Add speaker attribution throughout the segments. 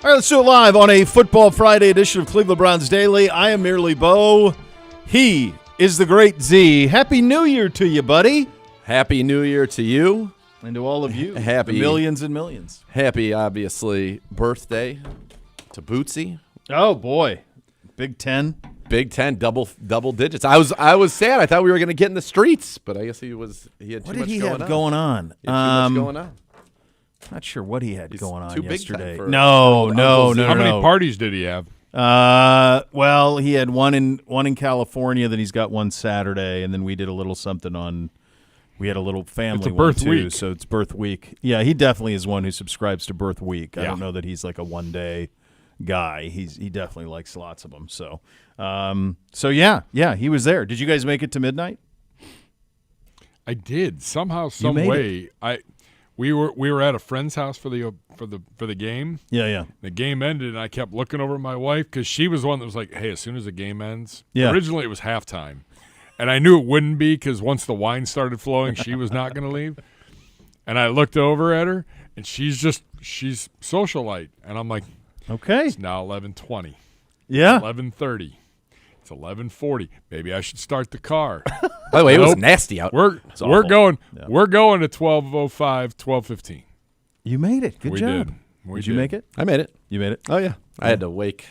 Speaker 1: All right, let's do it live on a Football Friday edition of Cleveland Browns Daily. I am merely Bo. He is the great Z. Happy New Year to you, buddy.
Speaker 2: Happy New Year to you.
Speaker 1: And to all of you.
Speaker 2: Happy
Speaker 1: the millions and millions.
Speaker 2: Happy, obviously, birthday to Bootsy.
Speaker 1: Oh, boy. Big 10.
Speaker 2: Big 10, double digits. I was sad. I thought we were going to get in the streets, but I guess he had too much going on.
Speaker 1: What did he have going on?
Speaker 2: He had too much going on.
Speaker 1: Not sure what he had going on yesterday.
Speaker 2: No.
Speaker 1: No.
Speaker 3: How many parties did he have?
Speaker 1: Well, he had one in California, then he's got one Saturday, and then we did a little something on. We had a little family
Speaker 3: birth
Speaker 1: one too,
Speaker 3: week.
Speaker 1: So it's birth week. Yeah, he definitely is one who subscribes to birth week. I
Speaker 3: Yeah.
Speaker 1: don't know that he's like a one-day guy. He definitely likes lots of them. So yeah, he was there. Did you guys make it to midnight?
Speaker 3: I did somehow, some
Speaker 1: made
Speaker 3: way. We were at a friend's house for the game.
Speaker 1: Yeah.
Speaker 3: The game ended, and I kept looking over at my wife because she was the one that was like, "Hey, as soon as the game ends."
Speaker 1: Yeah.
Speaker 3: Originally, it was halftime, and I knew it wouldn't be because once the wine started flowing, she was not going to leave. And I looked over at her, and she's socialite, and I'm like,
Speaker 1: Okay.
Speaker 3: "It's now 11:20.
Speaker 1: Yeah.
Speaker 3: 11:30. It's 11:40. Maybe I should start the car."
Speaker 2: By the way, it was
Speaker 3: Nope.
Speaker 2: nasty out.
Speaker 3: We're going to 12:05, 12:15.
Speaker 1: You made it. Good
Speaker 3: We
Speaker 1: job.
Speaker 3: did. We
Speaker 1: Did you
Speaker 3: did.
Speaker 1: make it?
Speaker 2: I made it.
Speaker 1: You made it.
Speaker 2: Oh, yeah. I had to wake.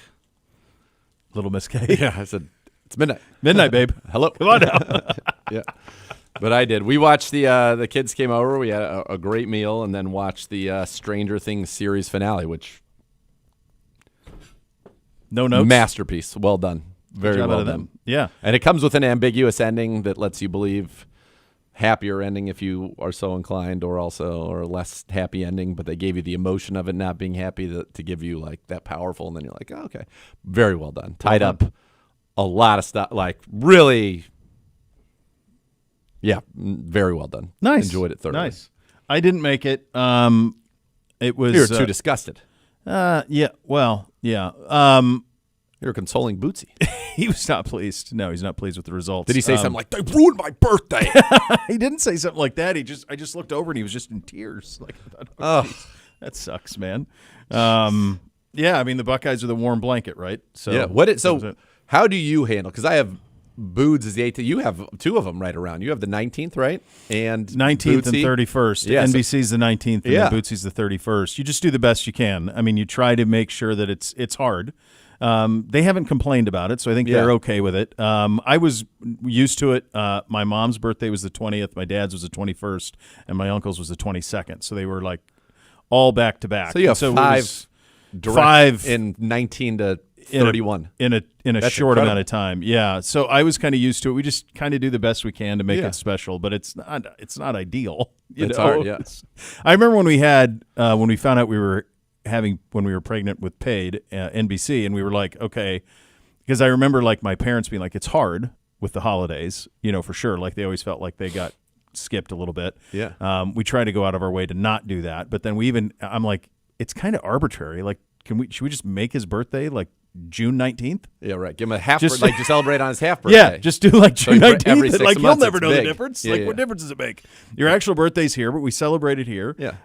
Speaker 1: Little Miss K.
Speaker 2: Yeah, I said, it's midnight.
Speaker 1: Midnight, babe.
Speaker 2: Hello.
Speaker 1: Come on now.
Speaker 2: Yeah. But I did. We watched the kids came over. We had a great meal and then watched the Stranger Things series finale, which
Speaker 1: No notes.
Speaker 2: masterpiece. Well done.
Speaker 1: Good
Speaker 2: Very
Speaker 1: job
Speaker 2: well
Speaker 1: out of
Speaker 2: done.
Speaker 1: them. Yeah.
Speaker 2: And it comes with an ambiguous ending that lets you believe happier ending if you are so inclined, or a less happy ending. But they gave you the emotion of it not being happy to give you like that powerful, and then you're like, oh, okay, very well done. Tied up a lot of stuff, like really, yeah, very well done.
Speaker 1: Nice.
Speaker 2: Enjoyed it thoroughly.
Speaker 1: Nice. I didn't make it. It was.
Speaker 2: You were too disgusted.
Speaker 1: Yeah. Well. Yeah.
Speaker 2: You were consoling Bootsy.
Speaker 1: He was not pleased. No, he's not pleased with the results.
Speaker 2: Did he say something like, "They ruined my birthday"?
Speaker 1: He didn't say something like that. I just looked over and he was just in tears. Like, that sucks, man. Yeah. I mean, the Buckeyes are the warm blanket, right? So
Speaker 2: yeah. How do you handle? Because I have Boods is the 18th. You have two of them right around. You have the 19th, right? And
Speaker 1: 19th
Speaker 2: Bootsy.
Speaker 1: and 31st.
Speaker 2: Yeah,
Speaker 1: NBC's the 19th and
Speaker 2: Yeah.
Speaker 1: Bootsy's the 31st. You just do the best you can. I mean, you try to make sure that it's hard. They haven't complained about it, so I think they're okay with it. I was used to it. My mom's birthday was the 20th, my dad's was the 21st, and my uncle's was the 22nd. So they were like all back to back.
Speaker 2: So you have five in 19 to 31
Speaker 1: in a
Speaker 2: That's
Speaker 1: short
Speaker 2: incredible.
Speaker 1: amount of time. Yeah. So I was kind of used to it. We just kind of do the best we can to make it special, but it's not ideal.
Speaker 2: It's hard, yeah.
Speaker 1: I remember when we had when we found out we were when we were pregnant with paid NBC, and we were like, okay, because I remember like my parents being like, it's hard with the holidays, for sure. Like they always felt like they got skipped a little bit.
Speaker 2: Yeah.
Speaker 1: We try to go out of our way to not do that, but then I'm like, it's kind of arbitrary. Like, should we just make his birthday like June 19th?
Speaker 2: Yeah, right. Give him a half
Speaker 1: Just-
Speaker 2: like to celebrate on his half birthday.
Speaker 1: Yeah, just do like
Speaker 2: So
Speaker 1: June
Speaker 2: every
Speaker 1: 19th.
Speaker 2: 6
Speaker 1: Like you'll
Speaker 2: months,
Speaker 1: never
Speaker 2: it's
Speaker 1: know the
Speaker 2: big.
Speaker 1: difference.
Speaker 2: Yeah,
Speaker 1: Like
Speaker 2: yeah.
Speaker 1: what difference does it make? Your actual birthday's here, but we celebrate it here.
Speaker 2: Yeah.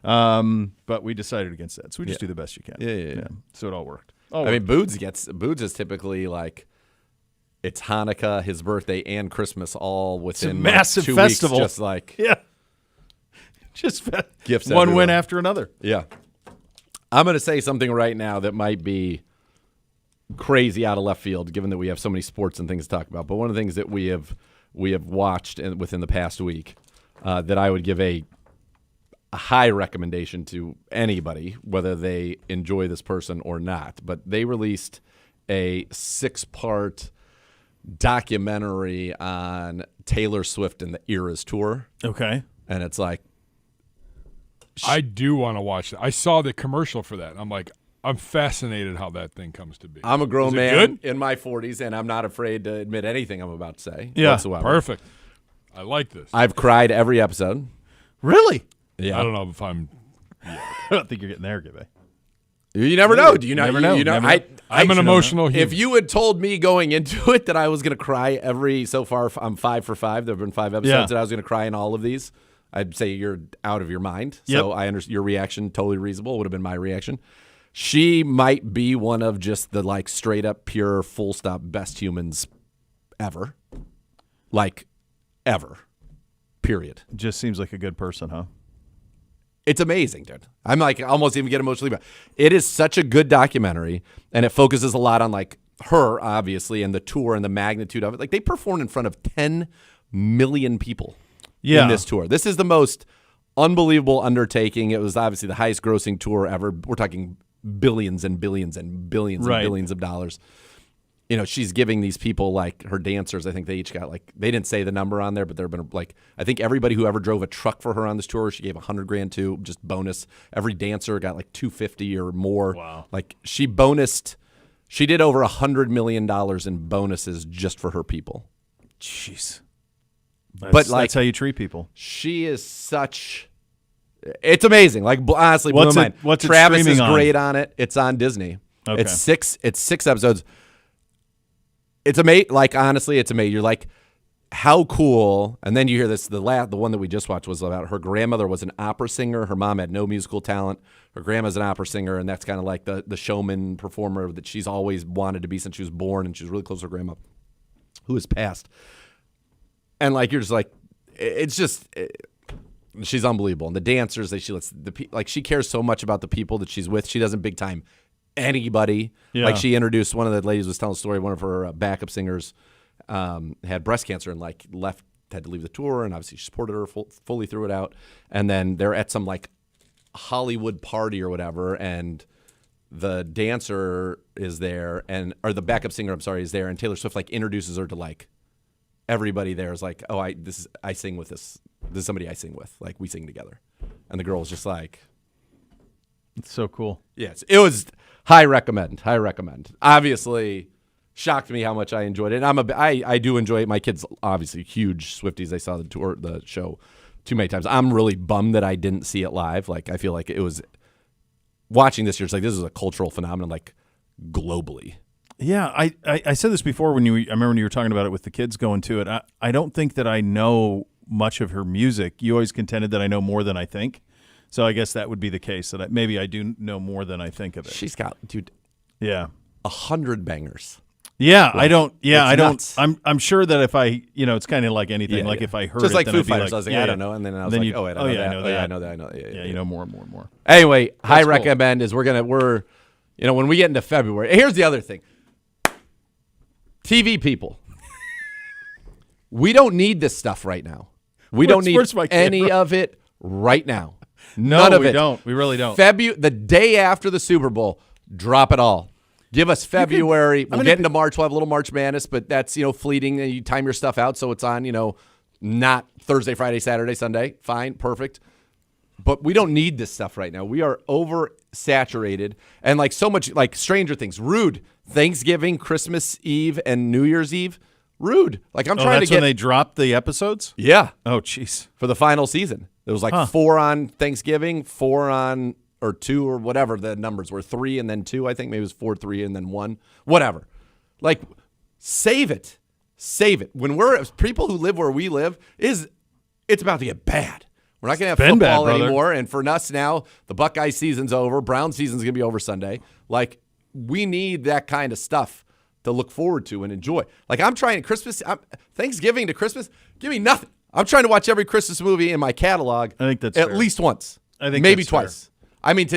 Speaker 1: But we decided against that, so we just do the best you can.
Speaker 2: Yeah.
Speaker 1: So it all worked.
Speaker 2: I mean, Boods is typically like it's Hanukkah, his birthday, and Christmas all within
Speaker 1: massive
Speaker 2: 2
Speaker 1: festival.
Speaker 2: weeks. Just like
Speaker 1: Yeah. Just
Speaker 2: Gifts
Speaker 1: one win
Speaker 2: everywhere.
Speaker 1: after another.
Speaker 2: yeah. I'm going to say something right now that might be crazy out of left field, given that we have so many sports and things to talk about. But one of the things that we have watched within the past week that I would give a high recommendation to anybody, whether they enjoy this person or not. But they released a 6-part documentary on Taylor Swift and the Eras Tour,
Speaker 1: Okay.
Speaker 2: and it's like,
Speaker 3: I do want to watch that. I saw the commercial for that. And I'm like, I'm fascinated how that thing comes to be.
Speaker 2: I'm a grown
Speaker 3: Is it
Speaker 2: man
Speaker 3: good?
Speaker 2: in my 40s, and I'm not afraid to admit anything I'm about to say.
Speaker 1: Yeah,
Speaker 2: whatsoever.
Speaker 3: Perfect. I like this.
Speaker 2: I've cried every episode.
Speaker 1: Really?
Speaker 2: Yeah,
Speaker 3: I don't know if I'm.
Speaker 1: I don't think you're getting there, Gibby.
Speaker 2: You never know. Do you know?
Speaker 1: Never know.
Speaker 2: You know.
Speaker 1: Never know.
Speaker 3: I'm an emotional human.
Speaker 2: If you had told me going into it that I was going to cry so far I'm 5 for 5. There have been 5 episodes
Speaker 1: Yeah.
Speaker 2: that I was going to cry in all of these. I'd say you're out of your mind. So I understand your reaction, totally reasonable. Would have been my reaction. She might be one of just the like straight up pure full stop best humans ever. Like ever. Period.
Speaker 1: Just seems like a good person, huh?
Speaker 2: It's amazing, dude. I'm like almost even get emotionally about it. It is such a good documentary, and it focuses a lot on like her, obviously, and the tour and the magnitude of it. Like they performed in front of 10 million people in this tour. This is the most unbelievable undertaking. It was obviously the highest grossing tour ever. We're talking billions and billions and billions and billions of dollars. You know, she's giving these people, like her dancers, I think they each got like, they didn't say the number on there, but there have been like, I think everybody who ever drove a truck for her on this tour, she gave $100,000 to, just bonus. Every dancer got like $250 or more.
Speaker 1: Wow.
Speaker 2: Like she did over $100 million in bonuses just for her people.
Speaker 1: Jeez.
Speaker 2: But like,
Speaker 1: that's how you treat people.
Speaker 2: She is such, it's amazing. Like honestly,
Speaker 1: what's
Speaker 2: Travis is
Speaker 1: on?
Speaker 2: great on it. It's on Disney.
Speaker 1: Okay.
Speaker 2: It's six episodes. It's amazing. Like honestly, it's amazing. You're like, how cool. And then you hear this. The one that we just watched was about her grandmother was an opera singer. Her mom had no musical talent. Her grandma's an opera singer, and that's kind of like the showman performer that she's always wanted to be since she was born. And she's really close to her grandma, who has passed. And like you're just like, it's just. She's unbelievable, and the dancers that she lets she cares so much about the people that she's with. She doesn't big time anybody.
Speaker 1: Yeah.
Speaker 2: Like she introduced, one of the ladies was telling a story. One of her backup singers had breast cancer and like had to leave the tour, and obviously she supported her fully through it out. And then they're at some like Hollywood party or whatever, and the dancer is there, or the backup singer, I'm sorry, is there, and Taylor Swift like introduces her to like everybody there is like, oh, I sing with this. This is somebody I sing with. Like we sing together, and the girl was just like,
Speaker 1: it's so cool.
Speaker 2: Yes, it was high recommend. Obviously, shocked me how much I enjoyed it. And I do enjoy it. My kids obviously huge Swifties. They saw the show too many times. I'm really bummed that I didn't see it live. Like I feel like it was watching this year. It's like this is a cultural phenomenon, like globally.
Speaker 1: Yeah, I said this before I remember when you were talking about it with the kids going to it. I don't think that I know much of her music. You always contended that I know more than I think. So I guess that would be the case, that maybe I do know more than I think of it.
Speaker 2: She's got, dude,
Speaker 1: 100
Speaker 2: bangers.
Speaker 1: Yeah, like, I don't. Yeah, I don't.
Speaker 2: Nuts.
Speaker 1: I'm sure that if I, it's kind of like anything. Like if I heard
Speaker 2: just
Speaker 1: it,
Speaker 2: like
Speaker 1: then
Speaker 2: Foo
Speaker 1: I'd be
Speaker 2: Fighters,
Speaker 1: like,
Speaker 2: I was like, I don't know, and then I was like, I know that.
Speaker 1: I know that.
Speaker 2: I know that.
Speaker 1: Yeah, you know more and more and more.
Speaker 2: Anyway, high recommend is we're when we get into February. Here's the other thing. TV people, we don't need this stuff right now. We don't need any of it right now. None of it.
Speaker 1: We don't. We really don't.
Speaker 2: The day after the Super Bowl, drop it all. Give us February. We'll get into March. We'll have a little March Madness, but that's fleeting. You time your stuff out so it's on not Thursday, Friday, Saturday, Sunday. Fine, perfect. But we don't need this stuff right now. We are oversaturated, and like so much, like Stranger Things, rude. Thanksgiving, Christmas Eve, and New Year's Eve, rude. Like I'm trying to get.
Speaker 1: When they dropped the episodes.
Speaker 2: Yeah.
Speaker 1: Oh, jeez.
Speaker 2: For the final season, there was like 4 on Thanksgiving, 4 on or 2 or whatever the numbers were, 3 and then 2. I think maybe it was 4, 3 and then 1. Whatever. Like, save it. When we're people who live where we live, it's about to get bad. We're not going to have football anymore. And for us now, the Buckeye season's over. Brown season's going to be over Sunday. Like, we need that kind of stuff to look forward to and enjoy. Like, I'm trying Thanksgiving to Christmas, give me nothing. I'm trying to watch every Christmas movie in my catalog.
Speaker 1: I think that's
Speaker 2: at
Speaker 1: fair.
Speaker 2: least once.
Speaker 1: I think
Speaker 2: maybe
Speaker 1: that's
Speaker 2: twice.
Speaker 1: Fair.
Speaker 2: I mean,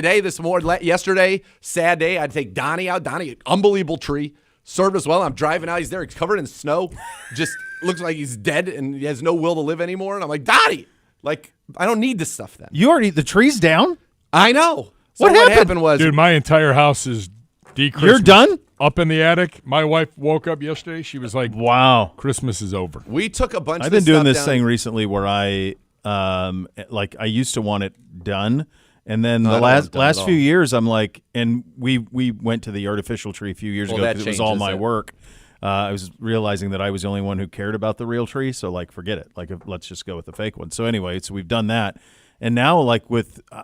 Speaker 2: yesterday, sad day. I'd take Donnie out. Donnie, unbelievable tree. Served us well. I'm driving out. He's there. He's covered in snow. Just looks like he's dead and he has no will to live anymore. And I'm like, Donnie, like, I don't need this stuff then.
Speaker 1: The tree's down?
Speaker 2: I know. So
Speaker 1: what happened
Speaker 3: was, dude, my entire house is dechristmased.
Speaker 1: You're done?
Speaker 3: Up in the attic. My wife woke up yesterday. She was like,
Speaker 1: wow,
Speaker 3: Christmas is over.
Speaker 2: We took a bunch
Speaker 1: I've
Speaker 2: of
Speaker 1: been doing this
Speaker 2: down.
Speaker 1: thing recently where I used to want it done. And then the last few years, I'm like, and we went to the artificial tree a few years ago because it was all my work. I was realizing that I was the only one who cared about the real tree, so like, forget it. Like, let's just go with the fake one. So anyway, we've done that, and now like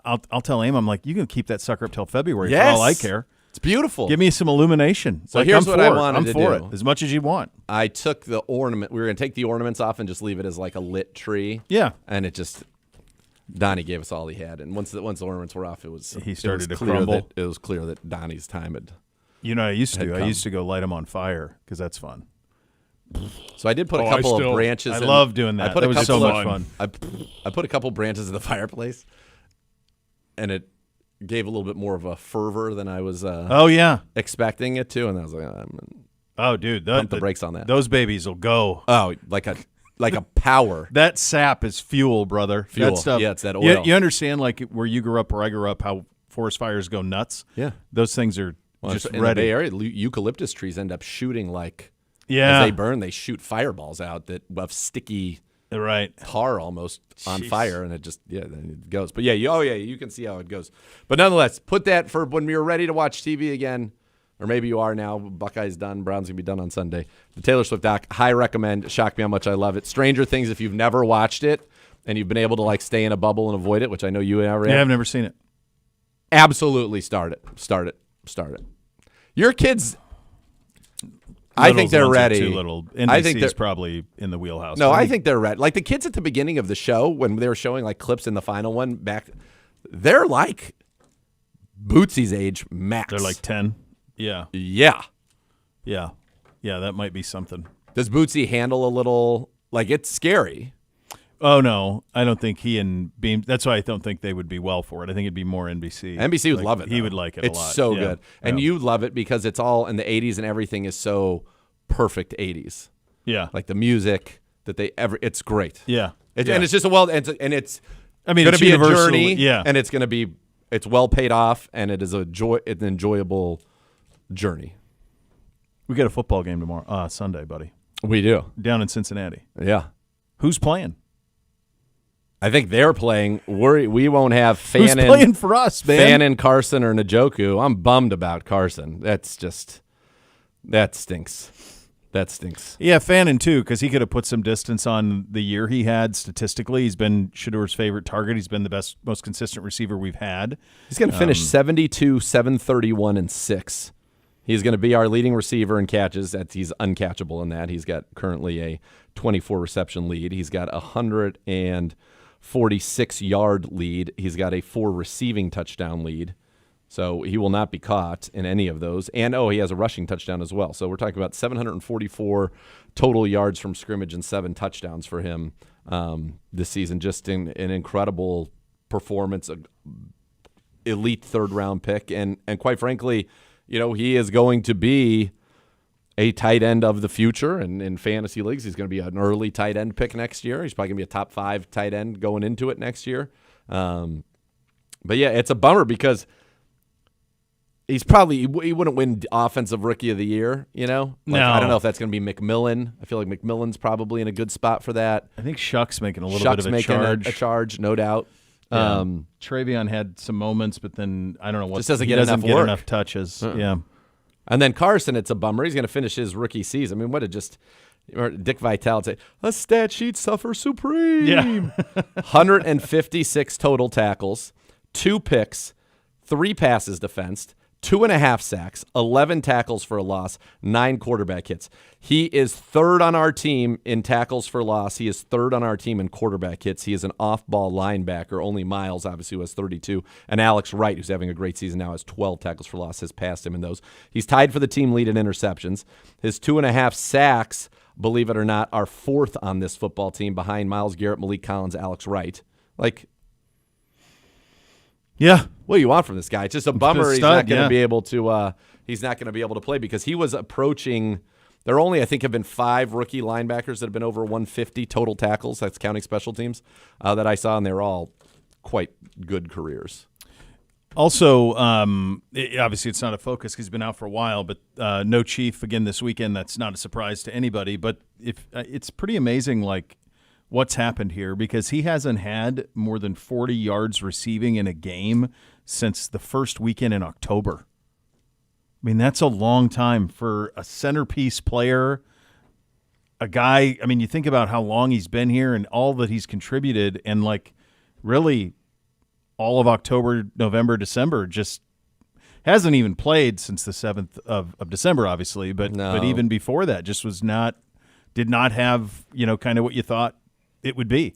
Speaker 1: I'll tell Aim, I'm like, you can keep that sucker up till February for all I care.
Speaker 2: It's beautiful.
Speaker 1: Give me some illumination.
Speaker 2: So here's what I wanted to do.
Speaker 1: I'm for it as much as you want.
Speaker 2: I took the ornament. We were going to take the ornaments off and just leave it as like a lit tree.
Speaker 1: Yeah,
Speaker 2: and it just. Donnie gave us all he had, and once the ornaments were off,
Speaker 1: He started to
Speaker 2: clear
Speaker 1: crumble.
Speaker 2: It was clear that Donnie's time had.
Speaker 1: You know what I used to
Speaker 2: Had
Speaker 1: do?
Speaker 2: come.
Speaker 1: I used to go light them on fire because that's fun.
Speaker 2: So I did put a
Speaker 3: Oh,
Speaker 2: couple
Speaker 3: I
Speaker 2: of branches.
Speaker 1: I
Speaker 2: in-
Speaker 1: love doing that.
Speaker 2: I put
Speaker 1: That
Speaker 2: a
Speaker 1: was so
Speaker 2: couple
Speaker 1: much
Speaker 2: of-
Speaker 1: fun.
Speaker 2: I put a couple branches in the fireplace, and it gave a little bit more of a fervor than I was
Speaker 1: Oh, yeah.
Speaker 2: expecting it to, and I was like,
Speaker 1: Oh, dude.
Speaker 2: pump the brakes on that.
Speaker 1: Those babies will go.
Speaker 2: Oh, like a power.
Speaker 1: That sap is fuel, brother.
Speaker 2: Fuel.
Speaker 1: That stuff.
Speaker 2: Yeah, it's that
Speaker 1: You,
Speaker 2: oil.
Speaker 1: you understand, like, where you grew up, where I grew up, how forest fires go nuts?
Speaker 2: Yeah.
Speaker 1: Those things are just
Speaker 2: in
Speaker 1: ready.
Speaker 2: the Bay Area, eucalyptus trees end up shooting like
Speaker 1: Yeah.
Speaker 2: as they burn, they shoot fireballs out that have sticky
Speaker 1: Right.
Speaker 2: tar almost on
Speaker 1: Jeez.
Speaker 2: fire, and it just then it goes. But you can see how it goes. But nonetheless, put that for when you're ready to watch TV again, or maybe you are now. Buckeyes done, Browns gonna be done on Sunday. The Taylor Swift doc, high recommend. Shock me how much I love it. Stranger Things, if you've never watched it and you've been able to like stay in a bubble and avoid it, which I know you never
Speaker 1: Yeah,
Speaker 2: have.
Speaker 1: I've never seen it.
Speaker 2: Absolutely start it. Your kids, I think
Speaker 1: Little's
Speaker 2: they're
Speaker 1: ones are
Speaker 2: ready.
Speaker 1: Too little.
Speaker 2: I think
Speaker 1: NBC's
Speaker 2: they're
Speaker 1: probably in the wheelhouse.
Speaker 2: No,
Speaker 1: for
Speaker 2: I
Speaker 1: me.
Speaker 2: think they're ready. Like the kids at the beginning of the show when they were showing like clips in the final one back, they're like Bootsy's age max.
Speaker 1: they're like 10. Yeah.
Speaker 2: yeah.
Speaker 1: Yeah. Yeah, that might be something.
Speaker 2: Does Bootsy handle a little like it's scary?
Speaker 1: Oh, no. I don't think he and Beam. That's why I don't think they would be well for it. I think it'd be more NBC.
Speaker 2: NBC would
Speaker 1: Like,
Speaker 2: love it.
Speaker 1: He
Speaker 2: though.
Speaker 1: would like it
Speaker 2: it's
Speaker 1: a lot.
Speaker 2: so
Speaker 1: Yeah.
Speaker 2: good, and
Speaker 1: Yeah.
Speaker 2: you love it because it's all in the '80s and everything is so perfect '80s.
Speaker 1: Yeah.
Speaker 2: Like the music that they ever. It's great.
Speaker 1: Yeah.
Speaker 2: It,
Speaker 1: Yeah.
Speaker 2: And it's just and it's.
Speaker 1: I mean,
Speaker 2: going
Speaker 1: it's
Speaker 2: to be a
Speaker 1: universal-
Speaker 2: journey,
Speaker 1: yeah.
Speaker 2: and it's well paid off, and it is an enjoyable journey.
Speaker 1: We got a football game tomorrow, Sunday, buddy,
Speaker 2: We do,
Speaker 1: down in Cincinnati.
Speaker 2: yeah.
Speaker 1: Who's playing?
Speaker 2: I think they're playing. We won't have
Speaker 1: Who's playing for us, man?
Speaker 2: Fannin, Carson, or Njoku. I'm bummed about Carson. That stinks. That stinks.
Speaker 1: Yeah, Fannin too, because he could have put some distance on the year he had. Statistically, he's been Shador's favorite target. He's been the best, most consistent receiver we've had.
Speaker 2: He's going to finish 72, 731, and 6. He's going to be our leading receiver in catches. He's uncatchable in that. He's got currently a 24 reception lead. He's got a 146-yard lead. He's got a 4 receiving touchdown lead. So he will not be caught in any of those. And, he has a rushing touchdown as well. So we're talking about 744 total yards from scrimmage and 7 touchdowns for him this season. Just an incredible performance, a elite third-round pick. And quite frankly, he is going to be a tight end of the future. And in fantasy leagues, he's going to be an early tight end pick next year. He's probably going to be a top 5 tight end going into it next year. But, yeah, it's a bummer because – he wouldn't win Offensive Rookie of the Year,
Speaker 1: No.
Speaker 2: I don't know if that's going to be McMillan. I feel like McMillan's probably in a good spot for that.
Speaker 1: I think Shuck's making a little
Speaker 2: Shuck's
Speaker 1: bit of a
Speaker 2: making
Speaker 1: charge.
Speaker 2: a charge, no doubt.
Speaker 1: Yeah. Travion had some moments, but then I don't know what.
Speaker 2: Just doesn't
Speaker 1: he
Speaker 2: get enough
Speaker 1: get
Speaker 2: work.
Speaker 1: enough touches. Yeah.
Speaker 2: And then Carson, it's a bummer. He's going to finish his rookie season. I mean, Dick Vitale say, a stat sheet suffer supreme.
Speaker 1: Yeah.
Speaker 2: 156 total tackles, 2 picks, 3 passes defensed, 2.5 sacks, 11 tackles for a loss, 9 quarterback hits. He is 3rd on our team in tackles for loss. He is 3rd on our team in quarterback hits. He is an off-ball linebacker. Only Miles, obviously, who has 32. And Alex Wright, who's having a great season now, has 12 tackles for loss, has passed him in those. He's tied for the team lead in interceptions. His 2.5 sacks, believe it or not, are 4th on this football team behind Myles Garrett, Malik Collins, Alex Wright.
Speaker 1: Yeah.
Speaker 2: What do you want from this guy? It's just a bummer he's
Speaker 1: stud,
Speaker 2: not going to
Speaker 1: yeah.
Speaker 2: be able to. He's not going to be able to play because he was approaching. There only, I think, have been 5 rookie linebackers that have been over 150 total tackles. That's counting special teams that I saw, and they're all quite good careers.
Speaker 1: Also, obviously it's not a focus because he's been out for a while, but no Chief again this weekend. That's not a surprise to anybody, but it's pretty amazing, like, what's happened here because he hasn't had more than 40 yards receiving in a game since the first weekend in October. I mean, that's a long time for a centerpiece player, a guy. I mean, you think about how long he's been here and all that he's contributed, and like really all of October, November, December, just hasn't even played since the 7th of December, obviously, but even before that, just did not have, kind of what you thought it would be.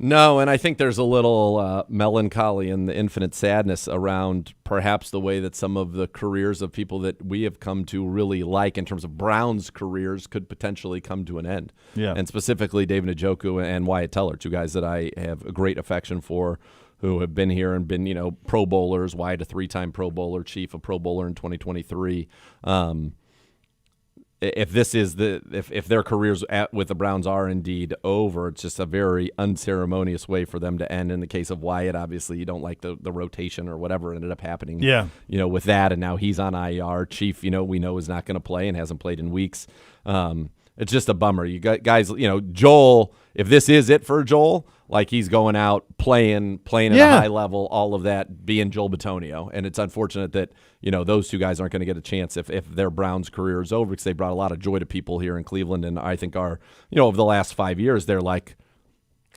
Speaker 2: No, and I think there's a little melancholy and the infinite sadness around perhaps the way that some of the careers of people that we have come to really like in terms of Browns' careers could potentially come to an end.
Speaker 1: Yeah.
Speaker 2: And specifically David Njoku and Wyatt Teller, two guys that I have a great affection for, who have been here and been, Pro Bowlers. Wyatt, a 3-time Pro Bowler, Chief, a Pro Bowler in 2023. If this is if their careers with the Browns are indeed over, it's just a very unceremonious way for them to end. In the case of Wyatt, obviously you don't like the rotation or whatever ended up happening.
Speaker 1: Yeah.
Speaker 2: With that, and now he's on IR. Chief, we know is not going to play and hasn't played in weeks. It's just a bummer. You guys, Joel. If this is it for Joel, like he's going out playing at a high level, all of that, being Joel Bitonio, and it's unfortunate that those two guys aren't going to get a chance if their Browns career is over, because they brought a lot of joy to people here in Cleveland, and I think are over the last 5 years they're like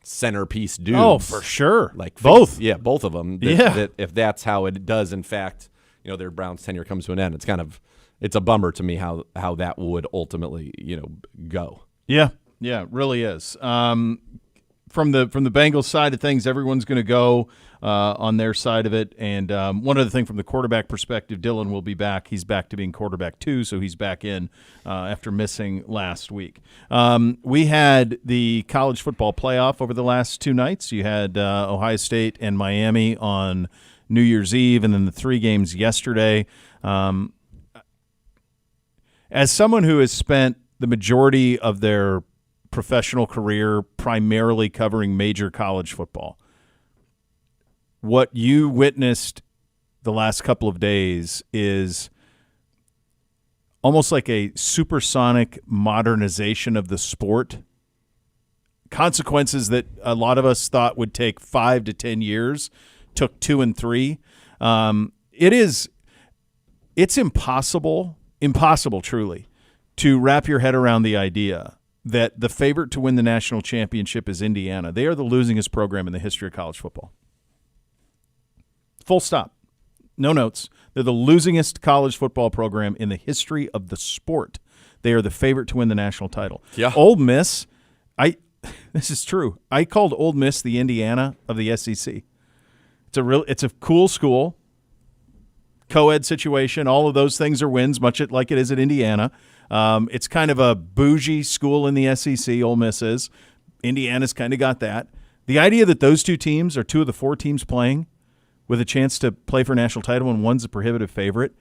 Speaker 2: centerpiece dudes.
Speaker 1: Oh, for sure.
Speaker 2: Like
Speaker 1: both.
Speaker 2: Yeah, both of them. That if that's how it does, in fact, their Browns tenure comes to an end, it's a bummer to me how that would ultimately go.
Speaker 1: Yeah, it really is. From the Bengals side of things, everyone's going to go on their side of it. And one other thing from the quarterback perspective, Dylan will be back. He's back to being quarterback too, so he's back in after missing last week. We had the college football playoff over the last 2 nights. You had Ohio State and Miami on New Year's Eve, and then the 3 games yesterday. As someone who has spent the majority of their professional career primarily covering major college football, what you witnessed the last couple of days is almost like a supersonic modernization of the sport. Consequences that a lot of us thought would take 5 to 10 years took 2 and 3. It's impossible truly, to wrap your head around the idea that the favorite to win the national championship is Indiana. They are the losingest program in the history of college football. Full stop. No notes. They're the losingest college football program in the history of the sport. They are the favorite to win the national title.
Speaker 2: Yeah.
Speaker 1: Ole Miss, this is true. I called Ole Miss the Indiana of the SEC. It's a cool school. Co-ed situation, all of those things are wins, much like it is at Indiana. It's kind of a bougie school in the SEC, Ole Miss is. Indiana's kind of got that. The idea that those 2 teams are 2 of the 4 teams playing with a chance to play for a national title and one's a prohibitive favorite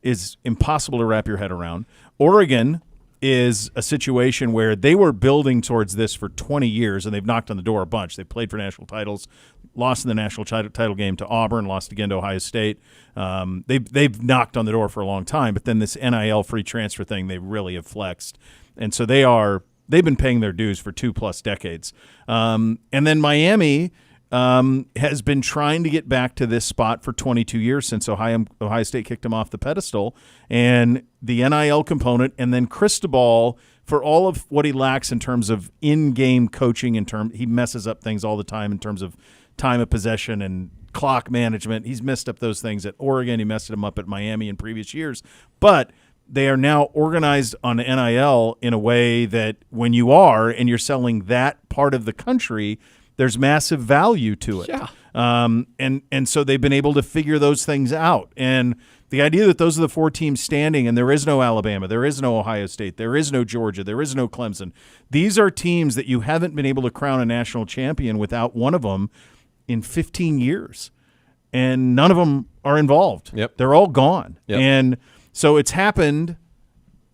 Speaker 1: is impossible to wrap your head around. Oregon is a situation where they were building towards this for 20 years, and they've knocked on the door a bunch. They've played for national titles, lost in the national title game to Auburn, lost again to Ohio State. They've knocked on the door for a long time, but then this NIL free transfer thing, they really have flexed. And so they've been paying their dues for 2+ decades. And then Miami has been trying to get back to this spot for 22 years since Ohio State kicked him off the pedestal. And the NIL component, and then Cristobal, for all of what he lacks in terms of in-game coaching, he messes up things all the time in terms of time of possession and clock management. He's messed up those things at Oregon. He messed them up at Miami in previous years. But they are now organized on NIL in a way that when you are and you're selling that part of the country, there's massive value to it.
Speaker 2: Yeah.
Speaker 1: And so they've been able to figure those things out. And the idea that those are the 4 teams standing, and there is no Alabama, there is no Ohio State, there is no Georgia, there is no Clemson. These are teams that you haven't been able to crown a national champion without one of them in 15 years. And none of them are involved.
Speaker 2: Yep.
Speaker 1: They're all gone.
Speaker 2: Yep.
Speaker 1: And so it's happened.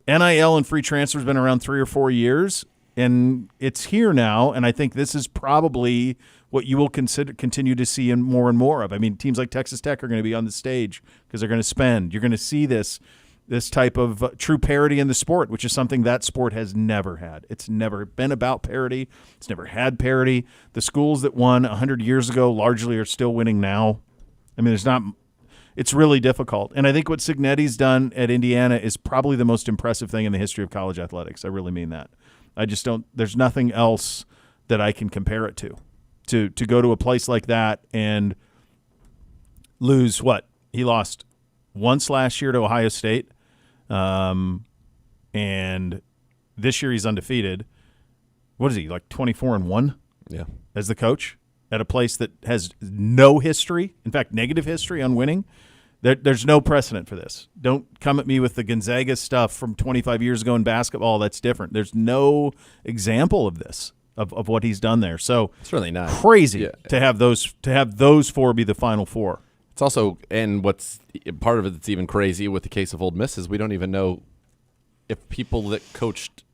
Speaker 1: NIL and free transfer has been around 3 or 4 years. And it's here now, and I think this is probably what you will continue to see and more of. I mean, teams like Texas Tech are going to be on the stage because they're going to spend. You're going to see this type of true parity in the sport, which is something that sport has never had. It's never been about parity. It's never had parity. The schools that won 100 years ago largely are still winning now. I mean, it's really difficult. And I think what Cignetti's done at Indiana is probably the most impressive thing in the history of college athletics. I really mean that. I just don't – there's nothing else that I can compare it to. To go to a place like that and lose what? He lost once last year to Ohio State, and this year he's undefeated. What is he, like 24-1? as the coach at a place that has no history, in fact, negative history on winning. There's no precedent for this. Don't come at me with the Gonzaga stuff from 25 years ago in basketball. That's different. There's no example of this, of what he's done there. So
Speaker 2: it's really not
Speaker 1: crazy to have those four be the Final Four.
Speaker 2: It's also, and what's part of it that's even crazy with the case of Ole Miss is we don't even know if people that coached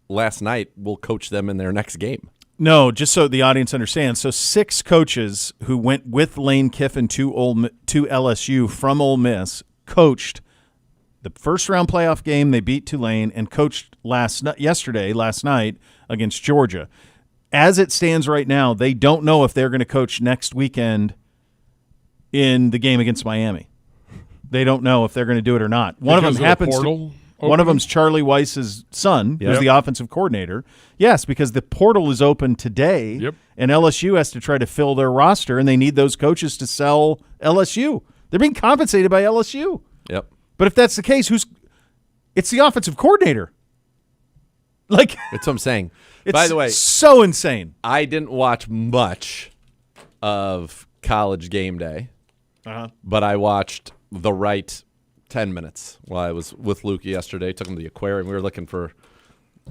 Speaker 2: last night will coach them in their next game.
Speaker 1: No, just so the audience understands. So 6 coaches who went with Lane Kiffin to LSU from Ole Miss coached the first-round playoff game. They beat Tulane and coached last night against Georgia. As it stands right now, they don't know if they're going to coach next weekend in the game against Miami. They don't know if they're going to do it or not. One of them's Charlie Weiss's son, who's the offensive coordinator. Yes, because the portal is open today, and LSU has to try to fill their roster, and they need those coaches to sell LSU. They're being compensated by LSU.
Speaker 2: Yep.
Speaker 1: But if that's the case, it's the offensive coordinator. Like,
Speaker 2: that's what I'm saying.
Speaker 1: It's
Speaker 2: by the way,
Speaker 1: so insane.
Speaker 2: I didn't watch much of College Game Day, but I watched the right 10 minutes while I was with Luke yesterday. Took him to the aquarium. We were looking for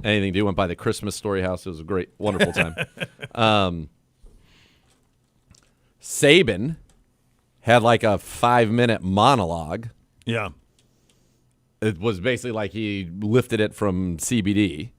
Speaker 2: anything to do. Went by the Christmas Story House. It was a great, wonderful time. Saban had like a 5-minute monologue.
Speaker 1: Yeah.
Speaker 2: It was basically like he lifted it from CBD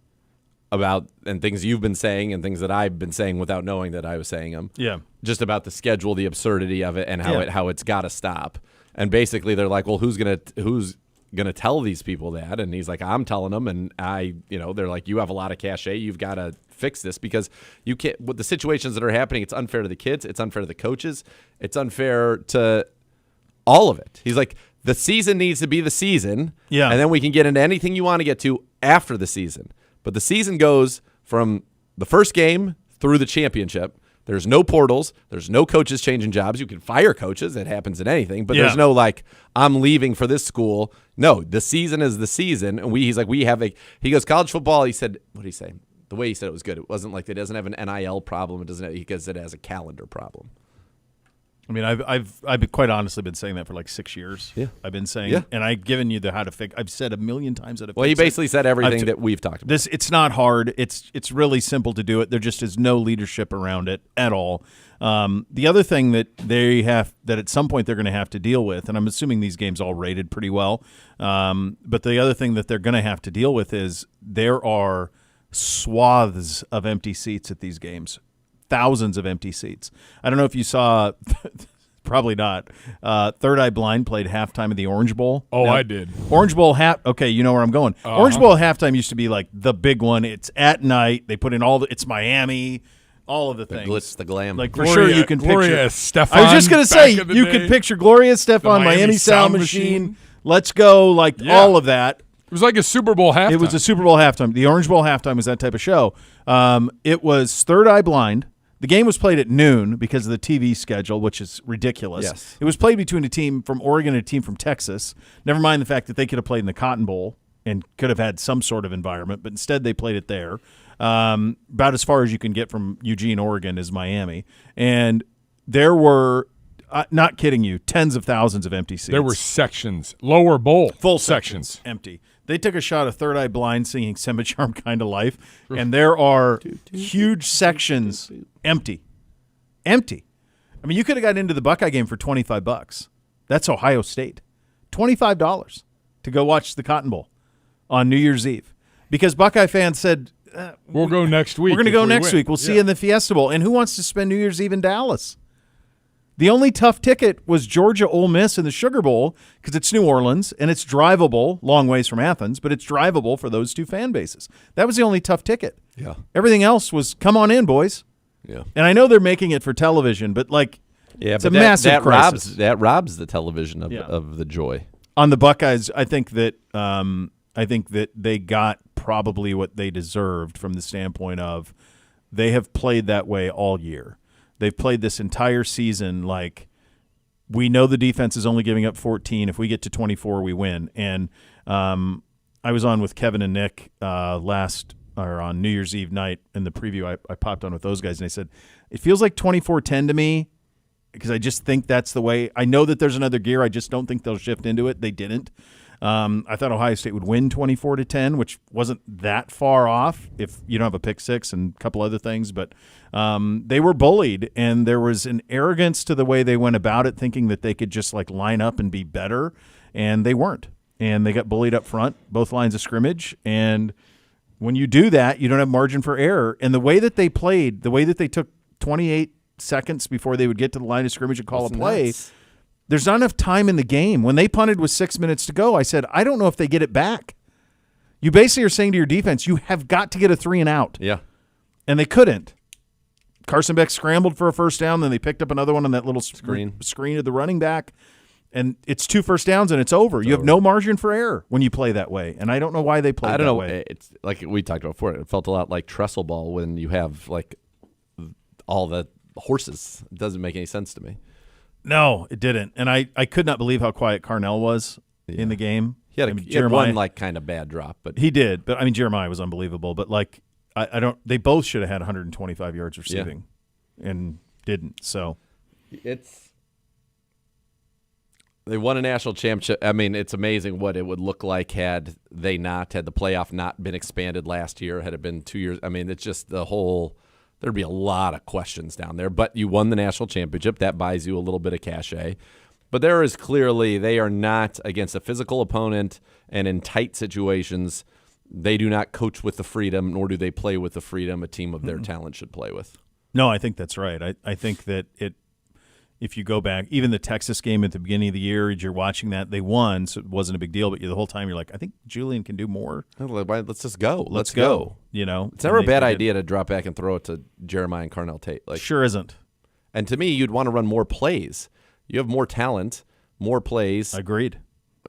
Speaker 2: about and things you've been saying and things that I've been saying without knowing that I was saying them.
Speaker 1: Yeah.
Speaker 2: Just about the schedule, the absurdity of it, and how it's got to stop. And basically, they're like, "Well, who's gonna tell these people that?" And he's like, "I'm telling them." And they're like, "You have a lot of cachet. You've got to fix this because you can't." With the situations that are happening, it's unfair to the kids. It's unfair to the coaches. It's unfair to all of it. He's like, the season needs to be the season, and then we can get into anything you want to get to after the season. But the season goes from the first game through the championship. There's no portals. There's no coaches changing jobs. You can fire coads. It happens in anything. But there's no like, I'm leaving for this school. No, the season is the season. And he goes, college football, he said, what did he say? The way he said it was good. It wasn't like it doesn't have an NIL problem. It doesn't, because it has a calendar problem.
Speaker 1: I mean, I've quite honestly been saying that for like 6 years.
Speaker 2: Yeah.
Speaker 1: I've been saying, and I've given you the how to fix. I've said a million times that.
Speaker 2: Well, he basically said everything that we've talked about.
Speaker 1: It's not hard. It's really simple to do it. There just is no leadership around it at all. The other thing that that at some point they're going to have to deal with, and I'm assuming these games all rated pretty well, but the other thing that they're going to have to deal with is there are swaths of empty seats at these games. Thousands of empty seats. I don't know if you saw, probably not. Third Eye Blind played halftime of the Orange Bowl.
Speaker 3: Oh, I did.
Speaker 1: Orange Bowl okay, you know where I'm going. Orange Bowl halftime used to be like the big one. It's at night. They put in it's Miami, all of the things.
Speaker 2: The glitz, the glam.
Speaker 1: Like for sure you can
Speaker 3: Gloria
Speaker 1: picture.
Speaker 3: Estefan
Speaker 1: I was just going to say you could
Speaker 3: day.
Speaker 1: picture Gloria Estefan, Miami Sound Machine. Let's go, all of that.
Speaker 3: It was like a Super Bowl halftime.
Speaker 1: It was a Super Bowl halftime. The Orange Bowl halftime was that type of show. It was Third Eye Blind. The game was played at noon because of the TV schedule, which is ridiculous.
Speaker 2: Yes.
Speaker 1: It was played between a team from Oregon and a team from Texas. Never mind the fact that they could have played in the Cotton Bowl and could have had some sort of environment, but instead they played it there. About as far as you can get from Eugene, Oregon is Miami. And there were, not kidding you, tens of thousands of empty seats.
Speaker 3: There were sections, lower bowl.
Speaker 1: Full sections. Empty. They took a shot of Third Eye Blind singing Semi Charm Kind of Life, and there are huge sections empty. Empty. I mean, you could have gotten into the Buckeye game for $25. That's Ohio State. $25 to go watch the Cotton Bowl on New Year's Eve. Because Buckeye fans said,
Speaker 3: we'll go next week.
Speaker 1: We're going to go next week. We'll see you in the Fiesta Bowl. And who wants to spend New Year's Eve in Dallas? The only tough ticket was Georgia Ole Miss in the Sugar Bowl because it's New Orleans and it's drivable, long ways from Athens, but it's drivable for those two fan bases. That was the only tough ticket.
Speaker 2: Yeah.
Speaker 1: Everything else was, come on in, boys.
Speaker 2: Yeah.
Speaker 1: And I know they're making it for television, but it's a massive crisis.
Speaker 2: That robs the television of the joy.
Speaker 1: On the Buckeyes, I think that they got probably what they deserved from the standpoint of they have played that way all year. They've played this entire season like we know the defense is only giving up 14. If we get to 24, we win. And I was on with Kevin and Nick last or on New Year's Eve night in the preview I popped on with those guys, and I said, it feels like 24-10 to me because I just think that's the way. I know that there's another gear. I just don't think they'll shift into it. They didn't. I thought Ohio State would win 24-10, which wasn't that far off if you don't have a pick six and a couple other things. But they were bullied, and there was an arrogance to the way they went about it, thinking that they could just like line up and be better, and they weren't. And they got bullied up front, both lines of scrimmage. And when you do that, you don't have margin for error. And the way that they played, the way that they took 28 seconds before they would get to the line of scrimmage and call a play.
Speaker 2: Nuts.
Speaker 1: There's not enough time in the game. When they punted with 6 minutes to go, I said, I don't know if they get it back. You basically are saying to your defense, you have got to get a 3 and out.
Speaker 2: Yeah.
Speaker 1: And they couldn't. Carson Beck scrambled for a first down, then they picked up another one on that little screen of the running back. And it's 2 first downs, and it's over. You have no margin for error when you play that way. And I don't know why they play that way.
Speaker 2: It's like we talked about before. It felt a lot like trestle ball when you have like all the horses. It doesn't make any sense to me.
Speaker 1: No, it didn't. And I could not believe how quiet Carnell was in the game.
Speaker 2: He had one like kind of bad drop, but
Speaker 1: he did. But I mean, Jeremiah was unbelievable. But like, I don't. They both should have had 125 yards receiving, and didn't. So
Speaker 2: they won a national championship. I mean, it's amazing what it would look like had the playoff not been expanded last year. Had it been 2 years, I mean, it's just the whole. There'd be a lot of questions down there, but you won the national championship. That buys you a little bit of cachet. But there is clearly they are not against a physical opponent, and in tight situations, they do not coach with the freedom, nor do they play with the freedom a team of their talent should play with.
Speaker 1: No, I think that's right. I think that if you go back, even the Texas game at the beginning of the year, you're watching that, they won, so it wasn't a big deal, but the whole time you're like, I think Julian can do more.
Speaker 2: Let's just go.
Speaker 1: Let's go. You know,
Speaker 2: it's never a bad idea to drop back and throw it to Jeremiah and Carnell Tate. Like,
Speaker 1: sure isn't.
Speaker 2: And to me, you'd want to run more plays. You have more talent, more plays.
Speaker 1: Agreed.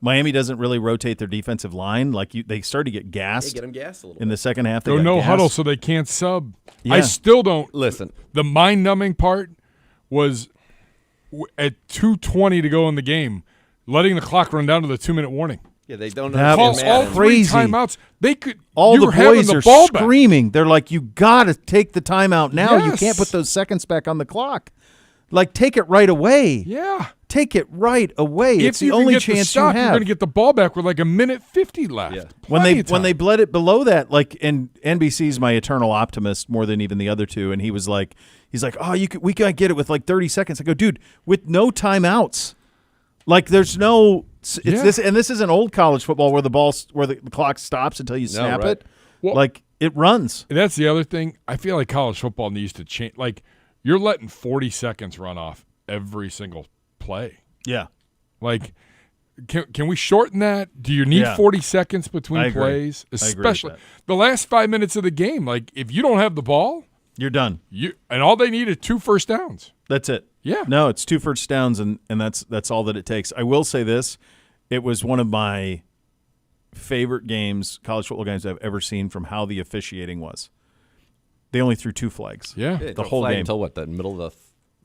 Speaker 1: Miami doesn't really rotate their defensive line. Like they started to get gassed.
Speaker 2: Get them gassed a little
Speaker 1: in the second half.
Speaker 3: Go no huddle so they can't sub.
Speaker 1: Yeah.
Speaker 3: I still don't.
Speaker 2: Listen.
Speaker 3: The mind-numbing part was at 2:20 to go in the game, letting the clock run down to the 2-minute warning.
Speaker 2: Yeah, they don't
Speaker 1: That
Speaker 3: Call
Speaker 1: was
Speaker 3: all
Speaker 1: crazy.
Speaker 3: 3 timeouts. They could.
Speaker 1: All the boys are
Speaker 3: ball
Speaker 1: screaming. They're like, "You got to take the timeout now.
Speaker 3: Yes.
Speaker 1: You can't put those seconds back on the clock. Like, take it right away.
Speaker 3: Yeah.
Speaker 1: Take it right away. It's the
Speaker 3: you
Speaker 1: only
Speaker 3: can get the
Speaker 1: chance
Speaker 3: stop,
Speaker 1: you have.
Speaker 3: You're going to get the ball back with like 1:50 left.
Speaker 2: Yeah.
Speaker 1: When they bled it below that, like, and NBC's my eternal optimist more than even the other two, and he's like, oh, we can get it with like 30 seconds. I go, dude, with no timeouts, like there's no. This isn't old college football where the clock stops until you snap it.
Speaker 3: Well,
Speaker 1: like it runs.
Speaker 3: And that's the other thing. I feel like college football needs to change. Like you're letting 40 seconds run off every single play.
Speaker 1: Yeah.
Speaker 3: Like, can we shorten that? Do you need 40 seconds between plays? Especially the last 5 minutes of the game. Like, if you don't have the ball,
Speaker 1: you're done.
Speaker 3: And all they need is 2 first downs.
Speaker 1: That's it.
Speaker 3: Yeah.
Speaker 1: No, it's 2 first downs, and that's all that it takes. I will say this. It was one of my favorite games, college football games I've ever seen from how the officiating was. They only threw 2 flags.
Speaker 3: Yeah.
Speaker 1: The whole game.
Speaker 2: Until what, the middle of the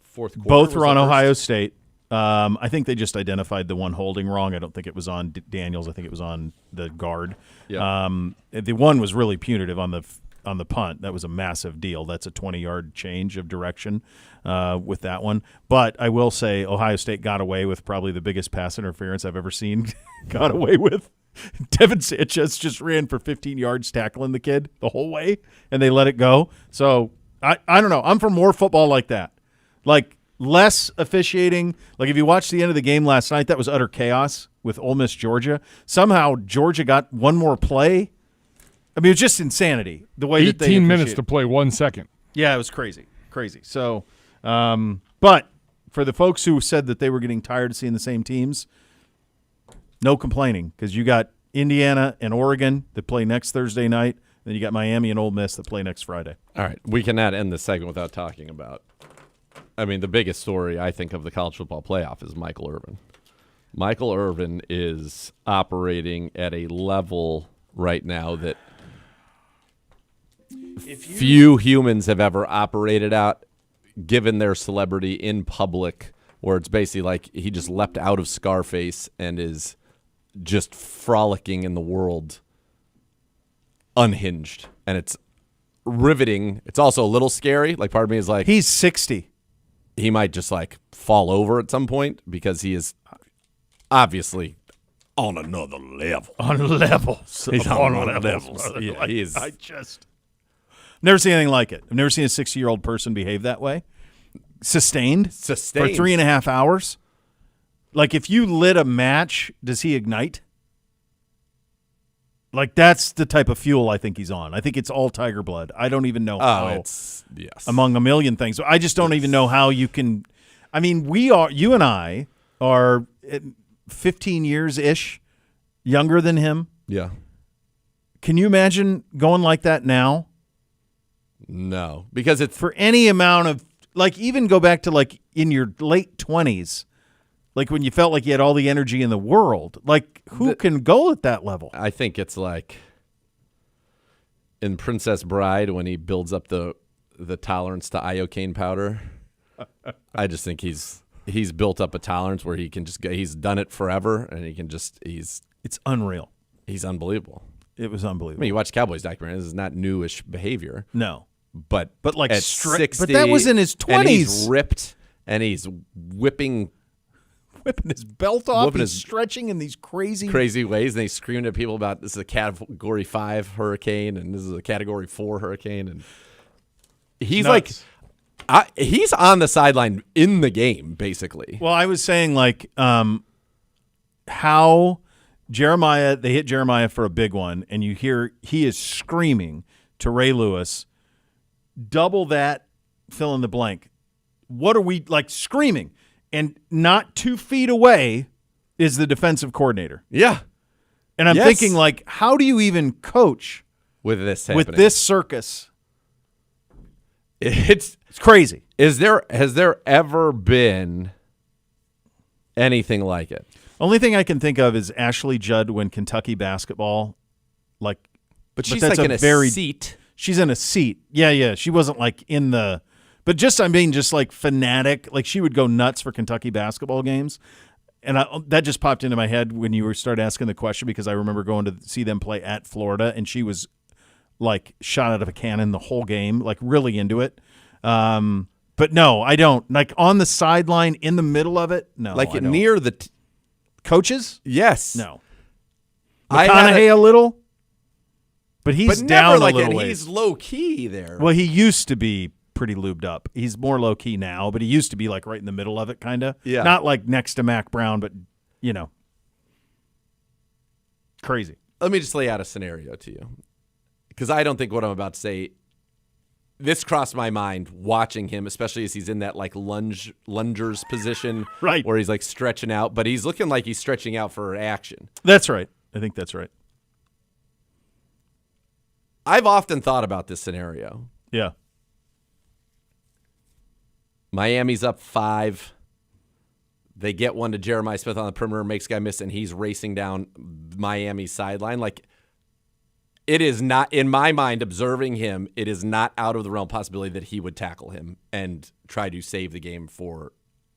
Speaker 2: fourth quarter?
Speaker 1: Both were on Ohio State. I think they just identified the one holding wrong. I don't think it was on Daniels. I think it was on the guard.
Speaker 2: Yeah.
Speaker 1: The one was really punitive on the punt. That was a massive deal. That's a 20-yard change of direction with that one. But I will say Ohio State got away with probably the biggest pass interference I've ever seen. Got away with. Devin Sanchez just ran for 15 yards tackling the kid the whole way, and they let it go. So I don't know. I'm for more football like that. Like less officiating. Like if you watched the end of the game last night, that was utter chaos with Ole Miss Georgia. Somehow Georgia got one more play. I mean, it was just insanity. The way
Speaker 3: 18 minutes to play 1 second.
Speaker 1: Yeah, it was crazy. So, but for the folks who said that they were getting tired of seeing the same teams, no complaining because you got Indiana and Oregon that play next Thursday night. Then you got Miami and Ole Miss that play next Friday.
Speaker 2: All right. We cannot end this segment without talking about, I mean, the biggest story, I think, of the college football playoff is Michael Irvin. Michael Irvin is operating at a level right now that few humans have ever operated out, given their celebrity in public, where it's basically like he just leapt out of Scarface and is just frolicking in the world unhinged, and it's riveting. It's also a little scary. Like, part of me is like,
Speaker 1: he's 60.
Speaker 2: He might just like fall over at some point because he is obviously on another level.
Speaker 1: On levels.
Speaker 2: He's on
Speaker 1: levels.
Speaker 2: levels. Yeah, he is.
Speaker 1: I just never seen anything like it. I've never seen a 60-year-old person behave that way. Sustained for 3.5 hours. Like, if you lit a match, does he ignite? Like, that's the type of fuel I think he's on. I think it's all tiger blood. I don't even know how.
Speaker 2: It's yes.
Speaker 1: Among a million things. I just don't even know how you can. I mean, you and I are 15 years-ish younger than him.
Speaker 2: Yeah.
Speaker 1: Can you imagine going like that now?
Speaker 2: No, because it's
Speaker 1: for any amount of, like, even go back to like in your late 20s, like when you felt like you had all the energy in the world. Like, who can go at that level?
Speaker 2: I think it's like in Princess Bride when he builds up the tolerance to iocane powder. I just think he's built up a tolerance where he can just go, he's done it forever, and he can just it's
Speaker 1: unreal.
Speaker 2: He's unbelievable.
Speaker 1: It was unbelievable.
Speaker 2: I mean, you watch Cowboys documentary. This is not newish behavior.
Speaker 1: No,
Speaker 2: but
Speaker 1: like
Speaker 2: at 60,
Speaker 1: but that was in his 20s.
Speaker 2: And he's ripped, and he's whipping
Speaker 1: his belt off. He's stretching in these crazy
Speaker 2: ways, and he's screaming at people about this is a Category 5 hurricane, and this is a Category 4 hurricane, and he's nuts. Like, he's on the sideline in the game, basically.
Speaker 1: Well, I was saying, like, how they hit Jeremiah for a big one, and you hear he is screaming to Ray Lewis, double that, fill in the blank. What are we, like, screaming? And not 2 feet away is the defensive coordinator.
Speaker 2: Yeah.
Speaker 1: And I'm thinking, like, how do you even coach
Speaker 2: with this
Speaker 1: circus?
Speaker 2: It's
Speaker 1: crazy.
Speaker 2: Has there ever been anything like it?
Speaker 1: Only thing I can think of is Ashley Judd when Kentucky basketball, like,
Speaker 2: but she's like in a seat.
Speaker 1: She's in a seat. Yeah. She wasn't like in the, but just, I mean, just like fanatic. Like, she would go nuts for Kentucky basketball games. And that just popped into my head when you started asking the question, because I remember going to see them play at Florida, and she was like shot out of a cannon the whole game, like really into it. But no, I don't. Like, on the sideline in the middle of it, no.
Speaker 2: Like near the
Speaker 1: coaches?
Speaker 2: Yes.
Speaker 1: No. McConaughey a little, but he's down a little ways.
Speaker 2: He's low key there.
Speaker 1: Well, he used to be pretty lubed up. He's more low key now, but he used to be like right in the middle of it, kind of.
Speaker 2: Yeah.
Speaker 1: Not like next to Mac Brown, but crazy.
Speaker 2: Let me just lay out a scenario to you, because I don't think what I'm about to say. This crossed my mind watching him, especially as he's in that like lunger's position,
Speaker 1: right,
Speaker 2: where he's like stretching out, but he's looking like he's stretching out for action.
Speaker 1: That's right. I think that's right.
Speaker 2: I've often thought about this scenario.
Speaker 1: Yeah.
Speaker 2: Miami's up 5. They get one to Jeremiah Smith on the perimeter, makes guy miss, and he's racing down Miami's sideline. Like, it is not, in my mind, observing him, it is not out of the realm possibility that he would tackle him and try to save the game for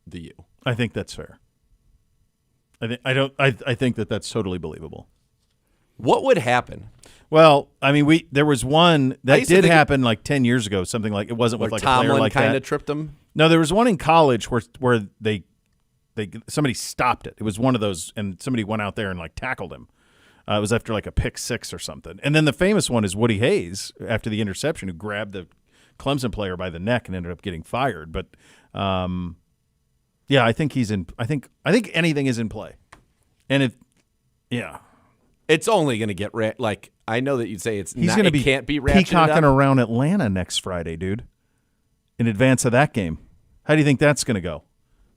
Speaker 2: the U.
Speaker 1: I think that's fair. I think that's totally believable.
Speaker 2: What would happen?
Speaker 1: Well, I mean, there was one that did happen like 10 years ago. Something like, it wasn't with like
Speaker 2: Tomlin
Speaker 1: a player like that.
Speaker 2: kind of tripped him.
Speaker 1: No, there was one in college where somebody stopped it. It was one of those, and somebody went out there and like tackled him. It was after like a pick 6 or something. And then the famous one is Woody Hayes after the interception, who grabbed the Clemson player by the neck and ended up getting fired. But yeah, I think he's in. I think anything is in play, and
Speaker 2: it's only going to get like, I know that you'd say
Speaker 1: he's going to be
Speaker 2: can't be
Speaker 1: peacocking around Atlanta next Friday, dude. In advance of that game, how do you think that's going to go?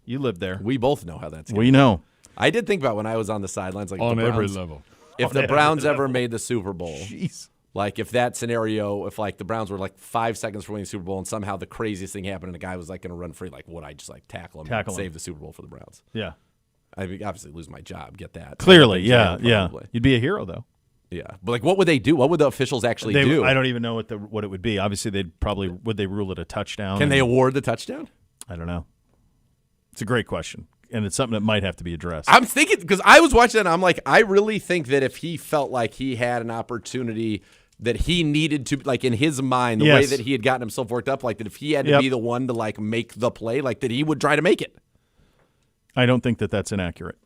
Speaker 1: You live there.
Speaker 2: We both know how that's going.
Speaker 1: We know.
Speaker 2: I did think about when I was on the sidelines, like
Speaker 3: on every level.
Speaker 2: If the Browns ever made the Super Bowl,
Speaker 1: jeez.
Speaker 2: Like if that scenario, if like the Browns were like 5 seconds from winning the Super Bowl and somehow the craziest thing happened and the guy was like going to run free, like would I just like tackle him and save the Super Bowl for the Browns?
Speaker 1: Yeah.
Speaker 2: I mean, obviously lose my job, get that.
Speaker 1: Clearly, yeah. You'd be a hero though.
Speaker 2: Yeah, but like, what would they do? What would the officials actually do?
Speaker 1: I don't even know what it would be. Obviously, would they rule it a touchdown?
Speaker 2: Can they award the touchdown?
Speaker 1: I don't know. It's a great question, and it's something that might have to be addressed.
Speaker 2: I'm thinking, because I was watching that, and I'm like, I really think that if he felt like he had an opportunity that he needed to, like in his mind, the way that he had gotten himself worked up, like that if he had to be the one to like make the play, like that he would try to make it.
Speaker 1: I don't think that that's inaccurate.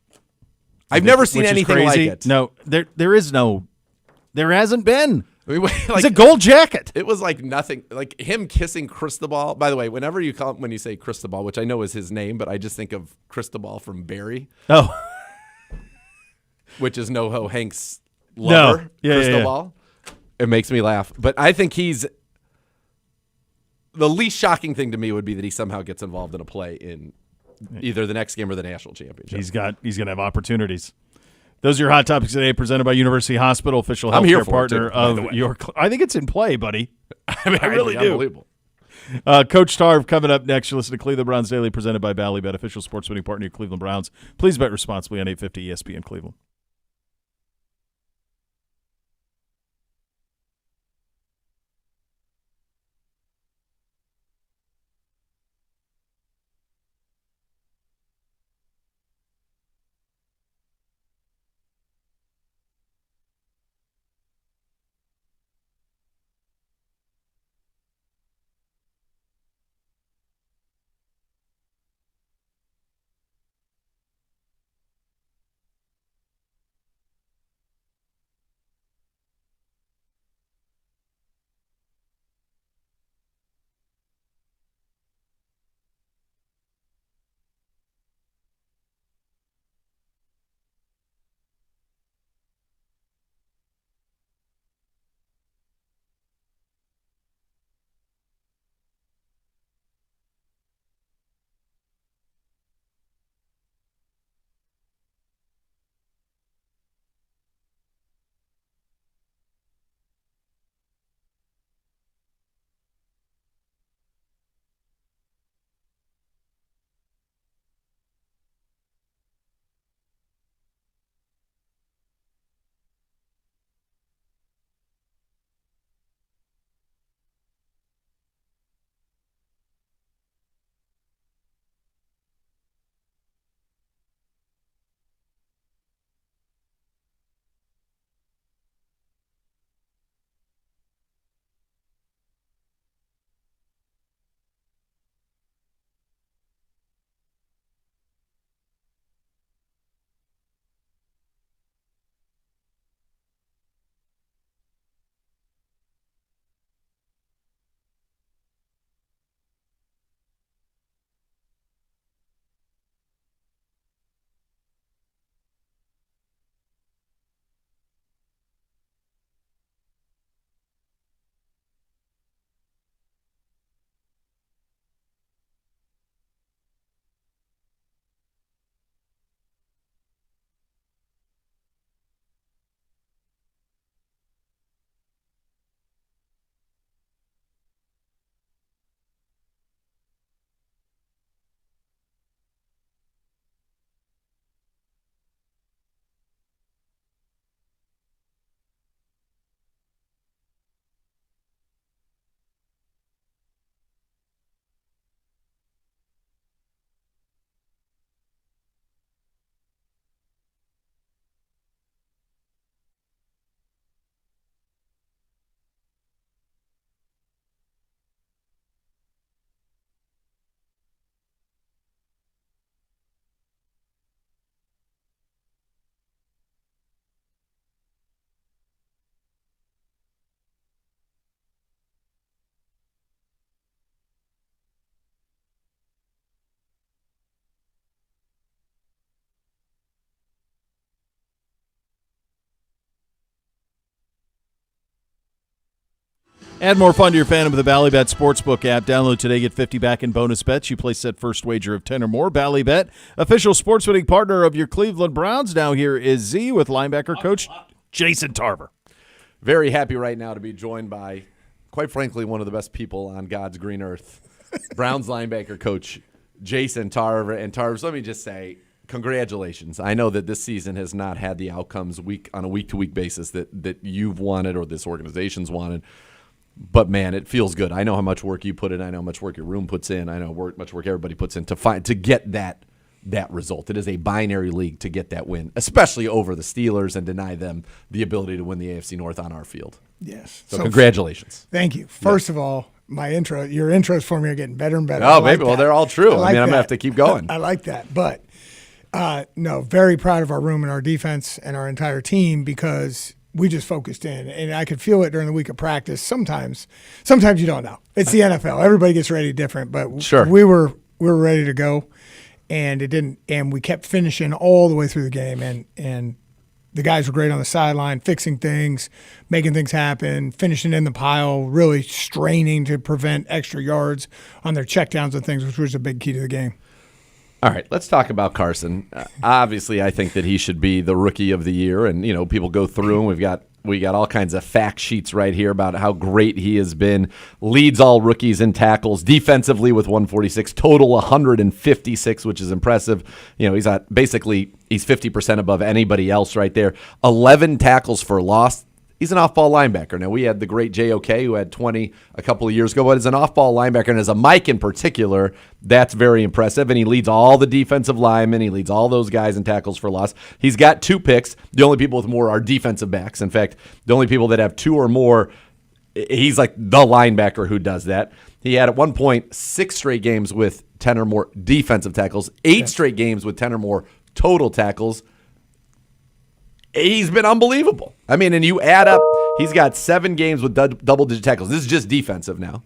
Speaker 2: I've never seen anything like it.
Speaker 1: No, there hasn't been.
Speaker 2: Like,
Speaker 1: it's a gold jacket.
Speaker 2: It was like nothing. Like him kissing Cristobal. By the way, whenever you call him, when you say Cristobal, which I know is his name, but I just think of Cristobal from Barry.
Speaker 1: Oh.
Speaker 2: Which is NoHo Hank's lover,
Speaker 1: no.
Speaker 2: Cristobal. Yeah. It makes me laugh. But I think the least shocking thing to me would be that he somehow gets involved in a play in either the next game or the national championship.
Speaker 1: He's going to have opportunities. Those are your hot topics today, presented by University Hospital, official healthcare partner of your. I think it's in play, buddy. I really do.
Speaker 2: Unbelievable.
Speaker 1: Coach Tarver coming up next. You listen to Cleveland Browns Daily, presented by Bally Bet, official sports betting partner of Cleveland Browns. Please bet responsibly on 850 ESPN Cleveland. Add more fun to your fandom with the Bally Bet Sportsbook app. Download today, get 50 back in bonus bets. You place that first wager of 10 or more. Bally Bet, official sports betting partner of your Cleveland Browns. Now here is Z with linebacker coach Jason Tarver.
Speaker 2: Very happy right now to be joined by, quite frankly, one of the best people on God's green earth, Browns linebacker coach Jason Tarver. And Tarver, let me just say, congratulations. I know that this season has not had the outcomes on a week-to-week basis that you've wanted or this organization's wanted. But, man, it feels good. I know how much work you put in. I know how much work your room puts in. I know how much work everybody puts in to get that that result. It is a binary league to get that win, especially over the Steelers, and deny them the ability to win the AFC North on our field.
Speaker 4: Yes.
Speaker 2: So congratulations.
Speaker 4: Thank you. First of all, your intros for me are getting better and better.
Speaker 2: Oh, baby. Well, they're all true.
Speaker 4: I'm going
Speaker 2: to have to keep going.
Speaker 4: I like that. But, no, very proud of our room and our defense and our entire team because we just focused in. And I could feel it during the week of practice. Sometimes you don't know. It's the NFL. Everybody gets ready different. But
Speaker 2: sure.
Speaker 4: we were ready to go. And it didn't. And we kept finishing all the way through the game. And the guys were great on the sideline, fixing things, making things happen, finishing in the pile, really straining to prevent extra yards on their checkdowns and things, which was a big key to the game.
Speaker 2: All right, let's talk about Carson. Obviously, I think that he should be the Rookie of the Year, and people go through, and we got all kinds of fact sheets right here about how great he has been. Leads all rookies in tackles defensively with 146, total 156, which is impressive. He's 50% above anybody else right there. 11 tackles for loss. He's an off-ball linebacker. Now, we had the great JOK who had 20 a couple of years ago, but as an off-ball linebacker, and as a Mike in particular, that's very impressive, and he leads all the defensive linemen. He leads all those guys in tackles for loss. He's got 2 picks. The only people with more are defensive backs. In fact, the only people that have 2 or more, he's like the linebacker who does that. He had at one point 6 straight games with 10 or more defensive tackles, 8 straight games with 10 or more total tackles. He's been unbelievable. I mean, and you add up, he's got 7 games with double-digit tackles. This is just defensive now.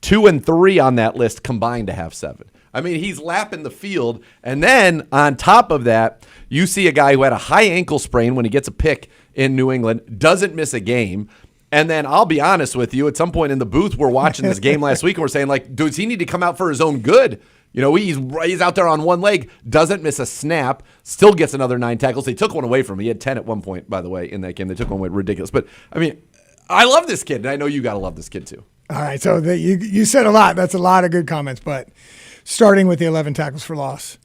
Speaker 2: 2 and 3 on that list combined to have 7. I mean, he's lapping the field. And then on top of that, you see a guy who had a high ankle sprain when he gets a pick in New England, doesn't miss a game. And then I'll be honest with you, at some point in the booth, we're watching this game last week, and we're saying, does he need to come out for his own good? He's out there on one leg, doesn't miss a snap, still gets another 9 tackles. They took one away from him. He had 10 at one point, by the way, in that game. They took one away. Ridiculous. But, I mean, I love this kid, and I know you got to love this kid too.
Speaker 4: All right, so you said a lot. That's a lot of good comments. But starting with the 11 tackles for loss,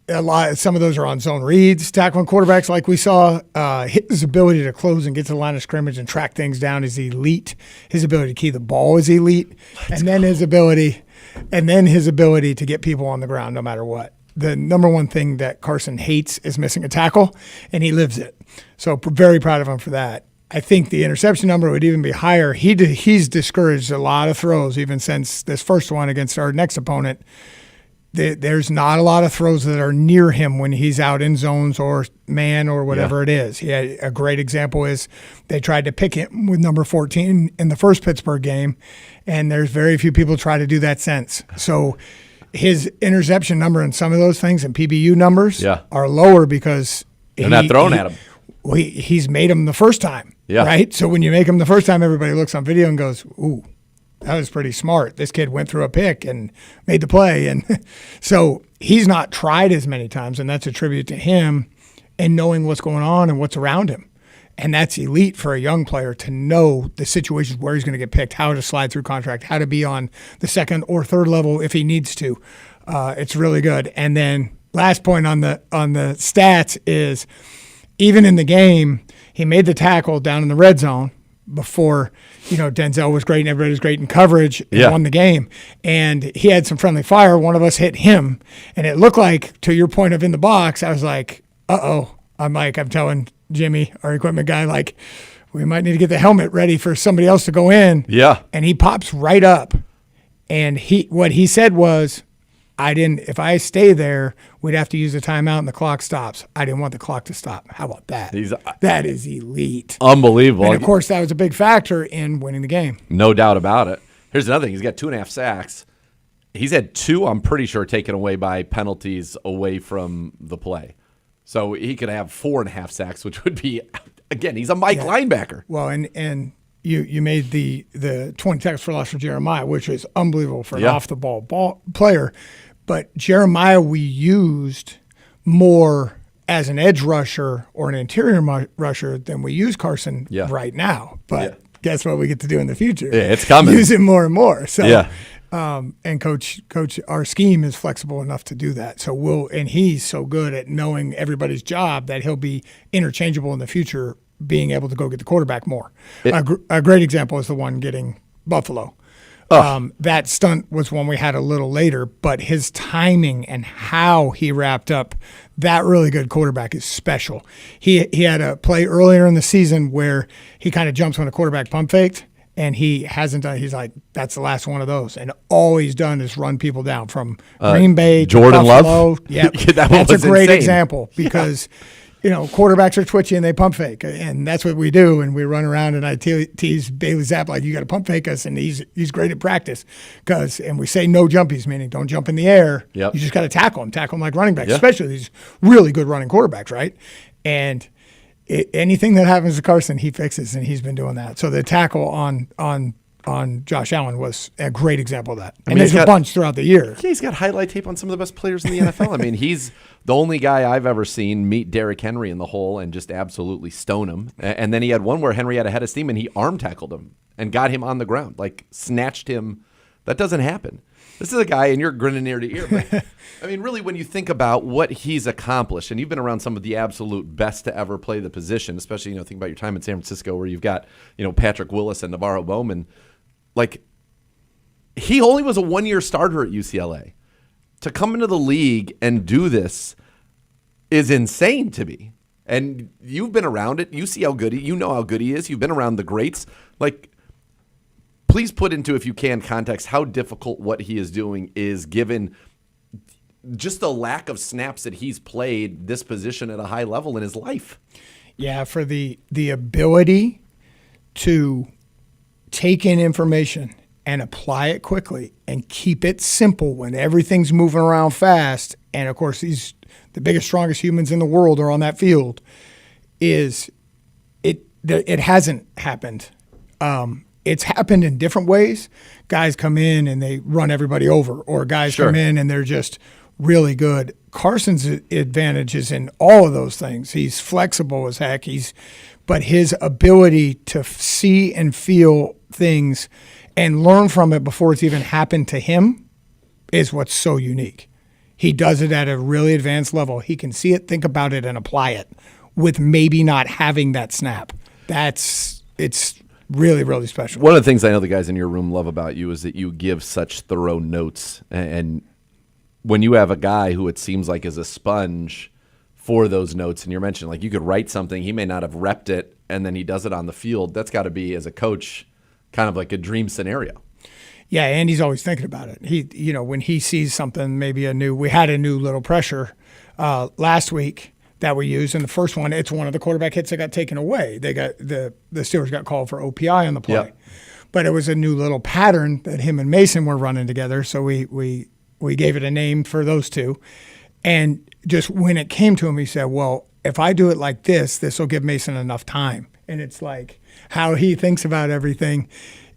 Speaker 4: some of those are on zone reads. Tackling quarterbacks like we saw, his ability to close and get to the line of scrimmage and track things down is elite. His ability to key the ball is elite. And then his ability to get people on the ground no matter what. The number one thing that Carson hates is missing a tackle, and he lives it. So very proud of him for that. I think the interception number would even be higher. He's discouraged a lot of throws, even since this first one against our next opponent. There's not a lot of throws that are near him when he's out in zones or man or whatever it is. He had a great example is they tried to pick him with number 14 in the first Pittsburgh game, and there's very few people try to do that since. So his interception number and some of those things and PBU numbers are lower because
Speaker 2: they're not thrown at him.
Speaker 4: He's made them the first time, right? So when you make them the first time, everybody looks on video and goes, ooh, that was pretty smart. This kid went through a pick and made the play. And so he's not tried as many times, and that's a tribute to him and knowing what's going on and what's around him. And that's elite for a young player to know the situations where he's going to get picked, how to slide through contract, how to be on the second or third level if he needs to. It's really good. And then last point on the stats is even in the game, he made the tackle down in the red zone before, Denzel was great and everybody was great in coverage and won the game. And he had some friendly fire. One of us hit him. And it looked like, to your point of in the box, I was like, uh-oh. I'm telling Jimmy, our equipment guy, we might need to get the helmet ready for somebody else to go in.
Speaker 2: Yeah.
Speaker 4: And he pops right up. And what he said was, if I stay there, we'd have to use a timeout and the clock stops. I didn't want the clock to stop. How about that? That is elite.
Speaker 2: Unbelievable.
Speaker 4: And, of course, that was a big factor in winning the game.
Speaker 2: No doubt about it. Here's another thing. He's got 2.5 sacks. He's had 2, I'm pretty sure, taken away by penalties away from the play. So he could have 4.5 sacks, which would be, again, he's a Mike linebacker.
Speaker 4: Well, and you made the 20 tackles for loss for Jeremiah, which is unbelievable for an off-the-ball player. But Jeremiah we used more as an edge rusher or an interior rusher than we use Carson right now. But guess what we get to do in the future?
Speaker 2: Yeah, it's coming.
Speaker 4: Use him more and more. So, and coach, our scheme is flexible enough to do that. So and he's so good at knowing everybody's job that he'll be interchangeable in the future, being able to go get the quarterback more. A great example is the one getting Buffalo. That stunt was one we had a little later, but his timing and how he wrapped up that really good quarterback is special. He had a play earlier in the season where he kind of jumps when a quarterback pump faked, and he hasn't done. He's like, that's the last one of those, and all he's done is run people down from Green Bay to
Speaker 2: Jordan
Speaker 4: Buffalo.
Speaker 2: Love.
Speaker 4: Yeah,
Speaker 2: That's
Speaker 4: a great
Speaker 2: insane.
Speaker 4: example because. Quarterbacks are twitchy and they pump fake, and that's what we do. And we run around, and I tease Bailey Zapp like, you got to pump fake us, and he's great at practice and we say no jumpies, meaning don't jump in the air.
Speaker 2: Yep.
Speaker 4: You just got to tackle them like running backs, especially these really good running quarterbacks, right? And anything that happens to Carson, he fixes, and he's been doing that. So the tackle on Josh Allen was a great example of that. And there's a bunch throughout the year.
Speaker 2: Yeah, he's got highlight tape on some of the best players in the NFL. I mean, he's the only guy I've ever seen meet Derrick Henry in the hole and just absolutely stone him. And then he had one where Henry had a head of steam and he arm tackled him and got him on the ground, like snatched him. That doesn't happen. This is a guy, and you're grinning ear to ear. But, I mean, really, when you think about what he's accomplished, and you've been around some of the absolute best to ever play the position, especially, think about your time in San Francisco where you've got, Patrick Willis and Navarro Bowman. Like, he only was a one-year starter at UCLA. To come into the league and do this is insane to me. And you've been around it. You see how good you know how good he is. You've been around the greats. Like, please put into, if you can, context how difficult what he is doing is given just the lack of snaps that he's played this position at a high level in his life.
Speaker 4: Yeah, for the ability to take in information and apply it quickly and keep it simple when everything's moving around fast. And of course, these the biggest, strongest humans in the world are on that field. It hasn't happened. It's happened in different ways. Guys come in and they run everybody over, or guys come in and they're just really good. Carson's advantage is in all of those things. He's flexible as heck. But his ability to see and feel things and learn from it before it's even happened to him is what's so unique. He does it at a really advanced level. He can see it, think about it, and apply it with maybe not having that snap. It's really, really special.
Speaker 2: One of the things I know the guys in your room love about you is that you give such thorough notes. And when you have a guy who it seems like is a sponge for those notes, and you're mentioning, like, you could write something, he may not have repped it, and then he does it on the field. That's got to be, as a coach, kind of like a dream scenario.
Speaker 4: Yeah, Andy's always thinking about it. He, when he sees something, we had a new little pressure last week that we used. And the first one, it's one of the quarterback hits that got taken away. They got the Steelers got called for OPI on the play. Yep. But it was a new little pattern that him and Mason were running together. So we gave it a name for those two. And just when it came to him, he said, well, if I do it like this will give Mason enough time. And it's like how he thinks about everything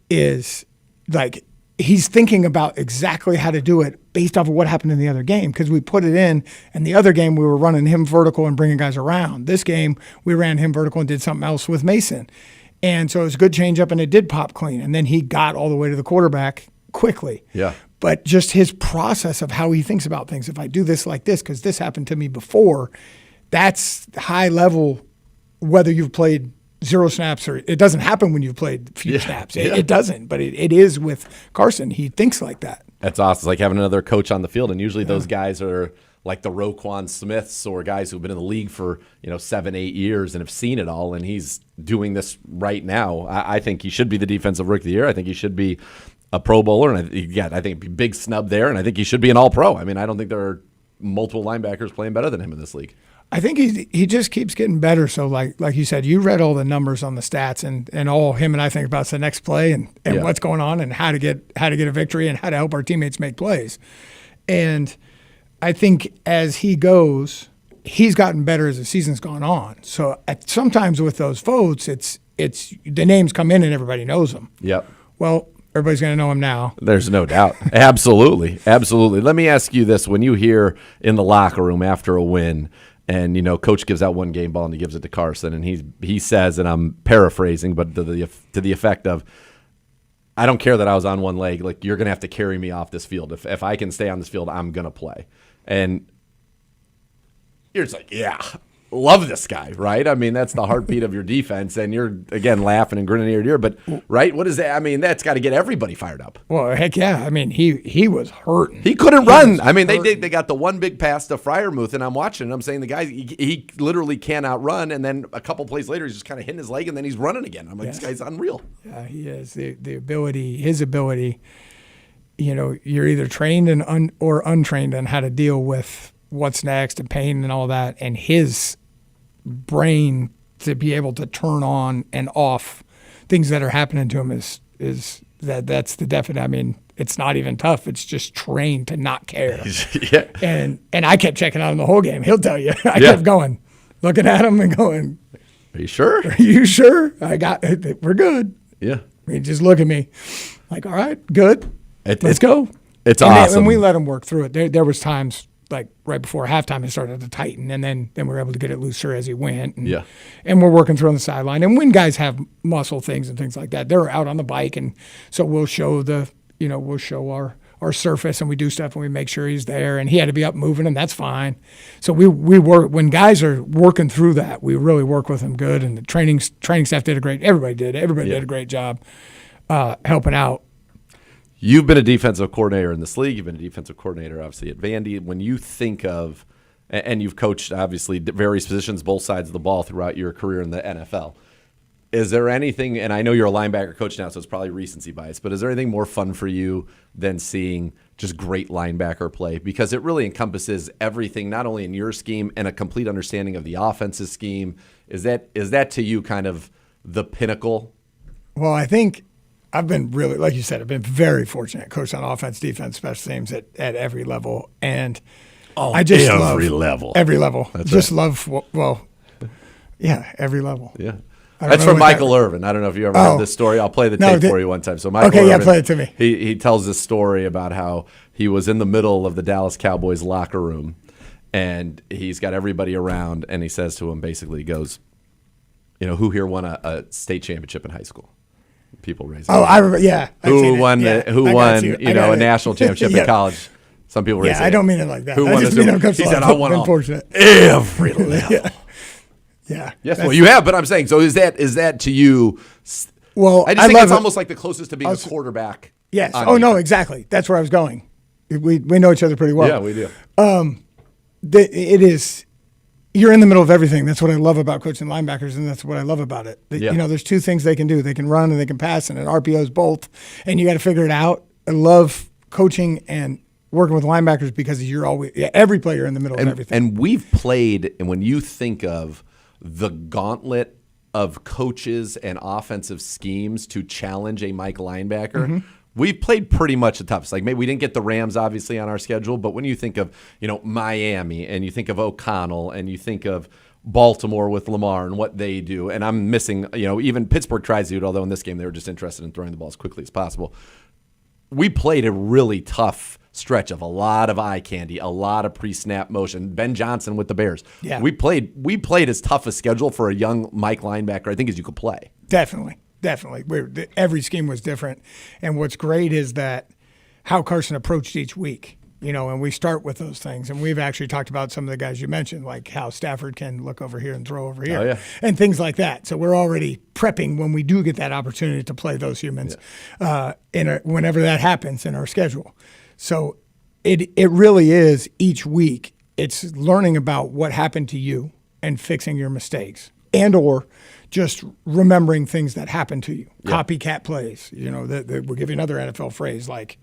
Speaker 4: is like he's thinking about exactly how to do it based off of what happened in the other game, because we put it in, and the other game we were running him vertical and bringing guys around. This game we ran him vertical and did something else with Mason. And so it was a good changeup, and it did pop clean. And then he got all the way to the quarterback quickly.
Speaker 2: Yeah.
Speaker 4: But just his process of how he thinks about things. If I do this like this, because this happened to me before, that's high level, whether you've played 0 snaps or it doesn't happen when you've played few snaps. It doesn't, but it is with Carson. He thinks like that.
Speaker 2: That's awesome. It's like having another coach on the field, and usually those guys are like the Roquan Smiths or guys who've been in the league for 7-8 years and have seen it all, and he's doing this right now. I think he should be the defensive rookie of the year. I think he should be a Pro Bowler, and I think a big snub there, and I think he should be an All-Pro. I mean, I don't think there are multiple linebackers playing better than him in this league.
Speaker 4: I think he just keeps getting better. So like you said, you read all the numbers on the stats, and all him and I think about is the next play and what's going on and how to get a victory and how to help our teammates make plays. And I think as he goes, he's gotten better as the season's gone on. So sometimes with those votes, it's the names come in and everybody knows them.
Speaker 2: Yep.
Speaker 4: Well, everybody's going to know him now.
Speaker 2: There's no doubt. Absolutely. Absolutely. Let me ask you this. When you hear in the locker room after a win, and, coach gives out one game ball and he gives it to Carson, and he says, and I'm paraphrasing, but to the effect of, I don't care that I was on one leg. Like, you're going to have to carry me off this field. If I can stay on this field, I'm going to play. And you're just like, yeah, love this guy, right? I mean, that's the heartbeat of your defense, and you're, again, laughing and grinning ear to ear. But, right, what is that? I mean, that's got to get everybody fired up.
Speaker 4: Well, heck yeah. I mean, he was hurting.
Speaker 2: He couldn't run. I mean, they got the one big pass to Freiermuth, and I'm watching, and I'm saying the guy, he literally cannot run, and then a couple plays later, he's just kind of hitting his leg, and then he's running again. I'm like, This guy's unreal.
Speaker 4: Yeah, he is. The ability, his ability, you're either trained or untrained on how to deal with what's next and pain and all that, and his brain to be able to turn on and off things that are happening to him is that's the definite. I mean, it's not even tough. It's just trained to not care.
Speaker 2: Yeah.
Speaker 4: And I kept checking on him the whole game. He'll tell you. I kept going, looking at him and going,
Speaker 2: Are you sure?
Speaker 4: Are you sure? We're good.
Speaker 2: Yeah.
Speaker 4: He just look at me like, all right, good. Let's go.
Speaker 2: It's awesome.
Speaker 4: And we let him work through it. There was times like right before halftime it started to tighten, and then we were able to get it looser as he went. And we're working through on the sideline. And when guys have muscle things and things like that, they're out on the bike, and so we'll show our surface, and we do stuff and we make sure he's there. And he had to be up moving, and that's fine. So we work when guys are working through that. We really work with them good, and the training staff did everybody did a great job helping out.
Speaker 2: You've been a defensive coordinator in this league. You've been a defensive coordinator, obviously, at Vandy. When you think of, and you've coached, obviously, various positions, both sides of the ball throughout your career in the NFL, is there anything, and I know you're a linebacker coach now, so it's probably recency bias, but is there anything more fun for you than seeing just great linebacker play? Because it really encompasses everything, not only in your scheme and a complete understanding of the offensive scheme. Is that to you kind of the pinnacle?
Speaker 4: Well, I think I've been really, like you said, I've been very fortunate, coached on offense, defense, special teams at every level, and I just
Speaker 2: every
Speaker 4: love
Speaker 2: every
Speaker 4: level.
Speaker 2: That's
Speaker 4: just
Speaker 2: right.
Speaker 4: love, every level.
Speaker 2: Yeah, that's from Michael Irvin. I don't know if you ever heard this story. I'll play the tape for you one time. So Michael Irvin,
Speaker 4: play it to me.
Speaker 2: He tells this story about how he was in the middle of the Dallas Cowboys locker room, and he's got everybody around, and he says to him, basically, he goes, who here won a state championship in high school? People raise.
Speaker 4: I remember. Yeah.
Speaker 2: Who won? A national championship in college? Some people raise.
Speaker 4: Yeah, I don't mean it like that.
Speaker 2: Who
Speaker 4: I
Speaker 2: won
Speaker 4: just mean
Speaker 2: he said, "I won every level."
Speaker 4: Yeah.
Speaker 2: Yes, well, you have, but I'm saying, so is that to you?
Speaker 4: Well,
Speaker 2: I just think it's almost like the closest to being a quarterback.
Speaker 4: Yes. Oh no, exactly. That's where I was going. We know each other pretty well.
Speaker 2: Yeah, we do.
Speaker 4: It is. You're in the middle of everything. That's what I love about coaching linebackers, and that's what I love about it. There's two things they can do. They can run and they can pass, and an RPO is both, and you got to figure it out. I love coaching and working with linebackers because you're always every player in the middle of everything.
Speaker 2: And we've played, and when you think of the gauntlet of coaches and offensive schemes to challenge a Mike linebacker, we've played pretty much the toughest. Like, maybe we didn't get the Rams, obviously, on our schedule, but when you think of, Miami, and you think of O'Connell, and you think of Baltimore with Lamar and what they do, and I'm missing, even Pittsburgh tries to do it, although in this game they were just interested in throwing the ball as quickly as possible. We played a really tough stretch of a lot of eye candy, a lot of pre-snap motion. Ben Johnson with the Bears.
Speaker 4: Yeah.
Speaker 2: We played as tough a schedule for a young Mike linebacker, I think, as you could play.
Speaker 4: Definitely. Every scheme was different. And what's great is that how Carson approached each week, and we start with those things. And we've actually talked about some of the guys you mentioned, like how Stafford can look over here and throw over here and things like that. So we're already prepping when we do get that opportunity to play those humans whenever that happens in our schedule. So it really is each week. It's learning about what happened to you and fixing your mistakes and or just remembering things that happened to you. Yeah. Copycat plays. We'll give you another NFL phrase like,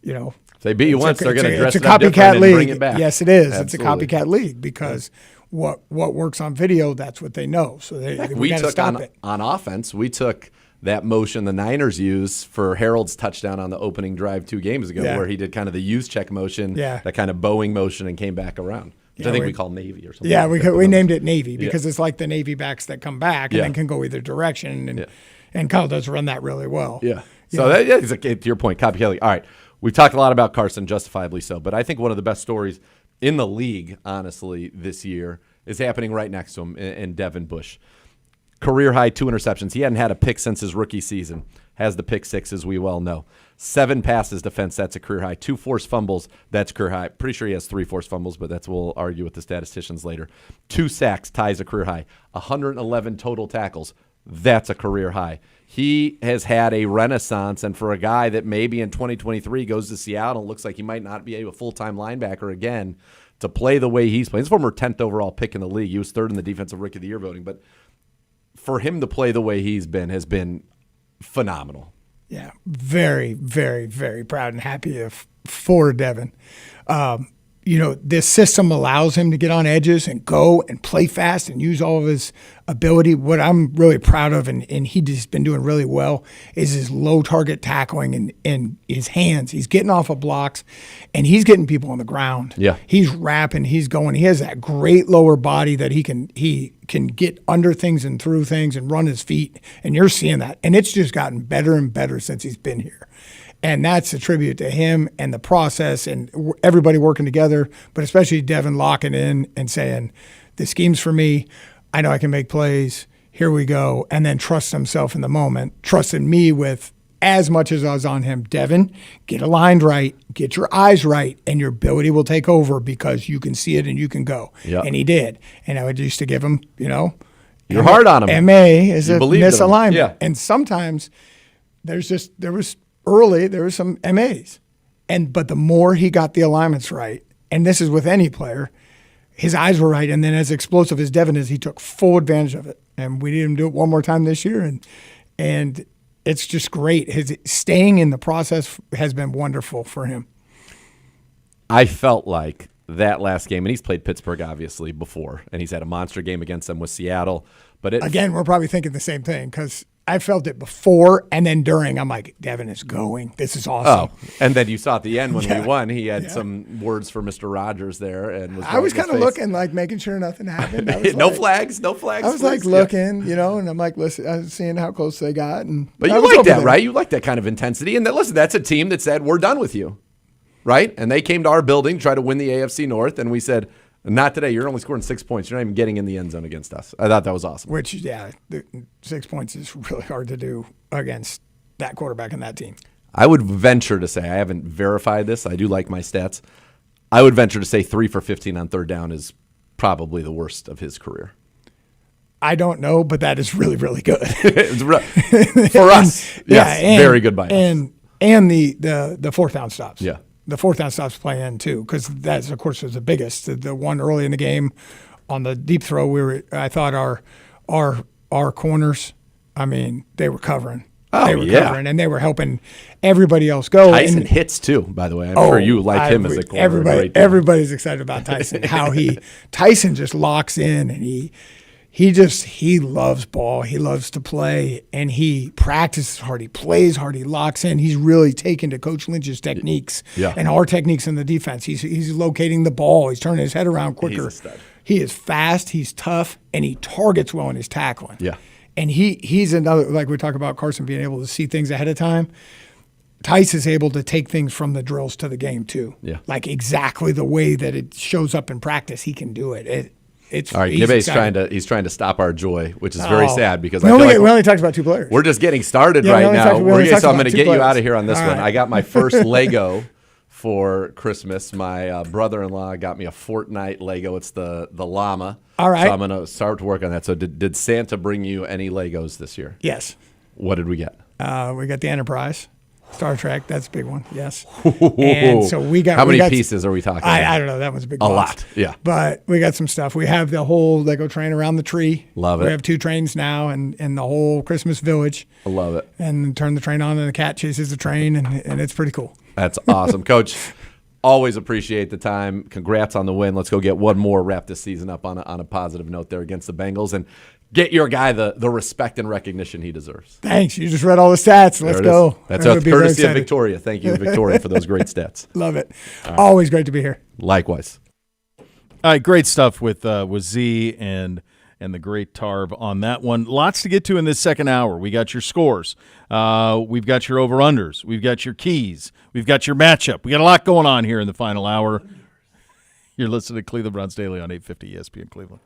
Speaker 4: if
Speaker 2: they beat you once, they're going to dress it
Speaker 4: up different
Speaker 2: and bring it back.
Speaker 4: Yes, it is.
Speaker 2: Absolutely.
Speaker 4: It's a copycat league because what works on video, that's what they know. So we got to stop it.
Speaker 2: On offense, we took that motion the Niners used for Harold's touchdown on the opening drive 2 games ago, where he did kind of the use check motion, that kind of bowing motion, and came back around. Which I think we call Navy or something.
Speaker 4: Yeah, we named it Navy because it's like the Navy backs that come back and then can go either direction. And Kyle does run that really well.
Speaker 2: Yeah. So that is, to your point, copycat league. All right. We've talked a lot about Carson, justifiably so, but I think one of the best stories in the league, honestly, this year is happening right next to him in Devin Bush. Career high 2 interceptions. He hadn't had a pick since his rookie season. Has the pick 6, as we well know. 7 passes defense, that's a career high. 2 forced fumbles, that's career high. Pretty sure he has 3 forced fumbles, but we'll argue with the statisticians later. 2 sacks ties a career high. 111 total tackles, that's a career high. He has had a renaissance, and for a guy that maybe in 2023 goes to Seattle, looks like he might not be a full-time linebacker again, to play the way he's playing. He's former 10th overall pick in the league. He was 3rd in the Defensive Rookie of the Year voting, but for him to play the way he's been has been phenomenal.
Speaker 4: Yeah, very, very, very proud and happy for Devin. This system allows him to get on edges and go and play fast and use all of his ability. What I'm really proud of, and he's just been doing really well, is his low target tackling and his hands. He's getting off of blocks, and he's getting people on the ground.
Speaker 2: Yeah.
Speaker 4: He's rapping. He's going. He has that great lower body that he can get under things and through things and run his feet, and you're seeing that. And it's just gotten better and better since he's been here. And that's a tribute to him and the process and everybody working together, but especially Devin locking in and saying, the scheme's for me. I know I can make plays. Here we go. And then trust himself in the moment, trusting me with as much as I was on him. Devin, get aligned right, get your eyes right, and your ability will take over because you can see it and you can go.
Speaker 2: Yep.
Speaker 4: And he did. And I would used to give him,
Speaker 2: you're hard on him.
Speaker 4: MA is a misalignment.
Speaker 2: Yeah.
Speaker 4: And sometimes there was some MAs. But the more he got the alignments right, and this is with any player, his eyes were right, and then as explosive as Devin is, he took full advantage of it. And we need him to do it one more time this year, and it's just great. His staying in the process has been wonderful for him.
Speaker 2: I felt like that last game, and he's played Pittsburgh obviously before, and he's had a monster game against them with Seattle. But
Speaker 4: again, we're probably thinking the same thing because I felt it before and then during. I'm like, Devin is going. This is awesome.
Speaker 2: Oh, and then you saw at the end when we won, he had some words for Mr. Rogers there, and
Speaker 4: I was kind of looking, like making sure nothing happened. I was
Speaker 2: no
Speaker 4: like,
Speaker 2: flags.
Speaker 4: I was
Speaker 2: please.
Speaker 4: like looking, and I'm like, listen, I was seeing how close they got,
Speaker 2: but you like that, right? You like that kind of intensity, and that's a team that said we're done with you, right? And they came to our building to try to win the AFC North, and we said, not today. You're only scoring 6 points. You're not even getting in the end zone against us. I thought that was awesome.
Speaker 4: Which, the 6 points is really hard to do against that quarterback and that team.
Speaker 2: I would venture to say, I haven't verified this. I do like my stats. I would venture to say 3 for 15 on third down is probably the worst of his career.
Speaker 4: I don't know, but that is really, really good.
Speaker 2: For us, yes, very good by us.
Speaker 4: And the fourth down stops.
Speaker 2: Yeah.
Speaker 4: The fourth down stops play in too, because that's of course was the biggest. The one early in the game on the deep throw, I thought our corners, they were covering. Covering, and they were helping everybody else go.
Speaker 2: Tyson hits too, by the way. I'm sure you like him as a corner.
Speaker 4: Everybody's excited about Tyson. Tyson just locks in, and he loves ball. He loves to play, and he practices hard. He plays hard. He locks in. He's really taken to Coach Lynch's techniques and our techniques in the defense. He's locating the ball. He's turning his head around quicker.
Speaker 2: He's a stud.
Speaker 4: He is fast. He's tough, and he targets well in his tackling.
Speaker 2: Yeah.
Speaker 4: And he's another, like we talk about Carson being able to see things ahead of time. Tice is able to take things from the drills to the game too.
Speaker 2: Yeah.
Speaker 4: Like exactly the way that it shows up in practice, he can do it. It's
Speaker 2: all right. Gibbe's trying to stop our joy, which is very sad because
Speaker 4: we only talked about 2 players.
Speaker 2: We're just getting started right now. So I'm going to get you out of here on this one. I got my first Lego for Christmas. My brother-in-law got me a Fortnite Lego. It's the llama.
Speaker 4: All right.
Speaker 2: So I'm going to start to work on that. So did Santa bring you any Legos this year?
Speaker 4: Yes.
Speaker 2: What did we get?
Speaker 4: We got the Enterprise. Star Trek, that's a big one, yes. And so we got.
Speaker 2: How many pieces are we talking about?
Speaker 4: I don't know. That was a big
Speaker 2: box. A lot, yeah.
Speaker 4: But we got some stuff. We have the whole Lego train around the tree.
Speaker 2: Love it.
Speaker 4: We have 2 trains now and the whole Christmas village.
Speaker 2: I love it.
Speaker 4: And turn the train on and the cat chases the train, and it's pretty cool.
Speaker 2: That's awesome. Coach, always appreciate the time. Congrats on the win. Let's go get one more, wrap this season up on a positive note there against the Bengals, and get your guy the respect and recognition he deserves.
Speaker 4: Thanks. You just read all the stats. Let's go.
Speaker 2: That's a courtesy of Victoria. Thank you, Victoria, for those great stats.
Speaker 4: Love it. Always great to be here.
Speaker 2: Likewise.
Speaker 1: All right, great stuff with Z and the great Tarv on that one. Lots to get to in this second hour. We got your scores. We've got your over-unders. We've got your keys. We've got your matchup. We got a lot going on here in the final hour. You're listening to Cleveland Browns Daily on 850 ESPN Cleveland.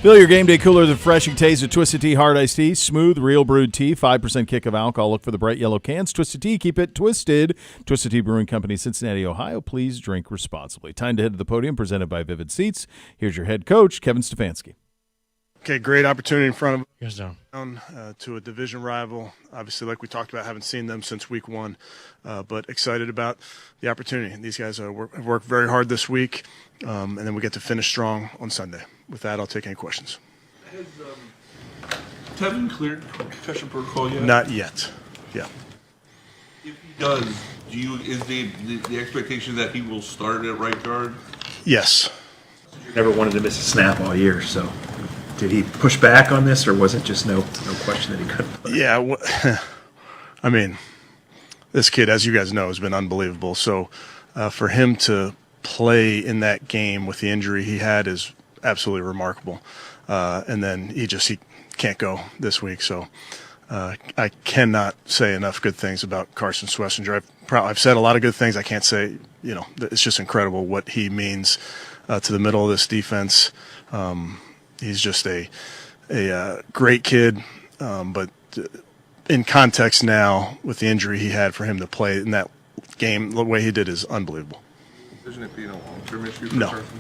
Speaker 1: Fill your game day cooler with the refreshing taste of Twisted Tea Hard Iced Tea. Smooth, real brewed tea, 5% kick of alcohol. Look for the bright yellow cans. Twisted Tea, keep it twisted. Twisted Tea Brewing Company, Cincinnati, Ohio. Please drink responsibly. Time to head to the podium, presented by Vivid Seats. Here's your head coach, Kevin Stefanski.
Speaker 5: Okay, great opportunity in front of
Speaker 6: Here's down.
Speaker 5: To a division rival. Obviously, like we talked about, haven't seen them since week one, but excited about the opportunity. These guys have worked very hard this week, and then we get to finish strong on Sunday. With that, I'll take any questions.
Speaker 7: Has Tevin cleared concussion protocol yet?
Speaker 5: Not yet. Yeah.
Speaker 7: If he does, is the expectation that he will start at right guard?
Speaker 5: Yes.
Speaker 6: Never wanted to miss a snap all year, so did he push back on this, or was it just no question that he couldn't play?
Speaker 5: Yeah. I mean, this kid, as you guys know, has been unbelievable. So for him to play in that game with the injury he had is absolutely remarkable. And then he can't go this week. So I cannot say enough good things about Carson Schlesinger. I've said a lot of good things. I can't say, it's just incredible what he means to the middle of this defense. He's just a great kid, but in context now with the injury he had, for him to play in that game the way he did is unbelievable.
Speaker 7: Isn't it being a long-term issue for
Speaker 5: No.
Speaker 7: Carson?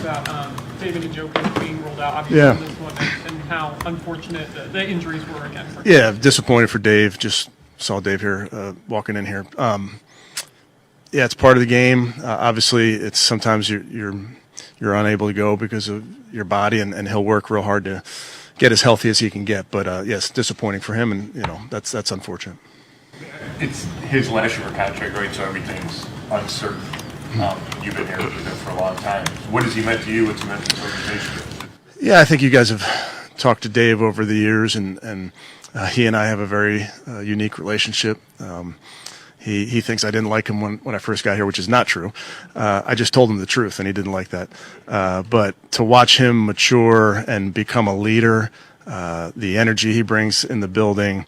Speaker 8: About David and Jokic being ruled out, obviously,
Speaker 5: Yeah.
Speaker 8: in this one, and how unfortunate the injuries were again.
Speaker 5: Yeah, disappointed for Dave. Just saw Dave here walking in here. Yeah, it's part of the game. Obviously, it's sometimes you're unable to go because of your body, and he'll work real hard to get as healthy as he can get. But yes, disappointing for him, and that's unfortunate.
Speaker 9: It's his last year contract, right? So everything's uncertain. You've been here with him for a long time. What has he meant to you? What's he meant to this organization?
Speaker 5: Yeah, I think you guys have talked to Dave over the years, and he and I have a very unique relationship. He thinks I didn't like him when I first got here, which is not true. I just told him the truth, and he didn't like that. But to watch him mature and become a leader, the energy he brings in the building,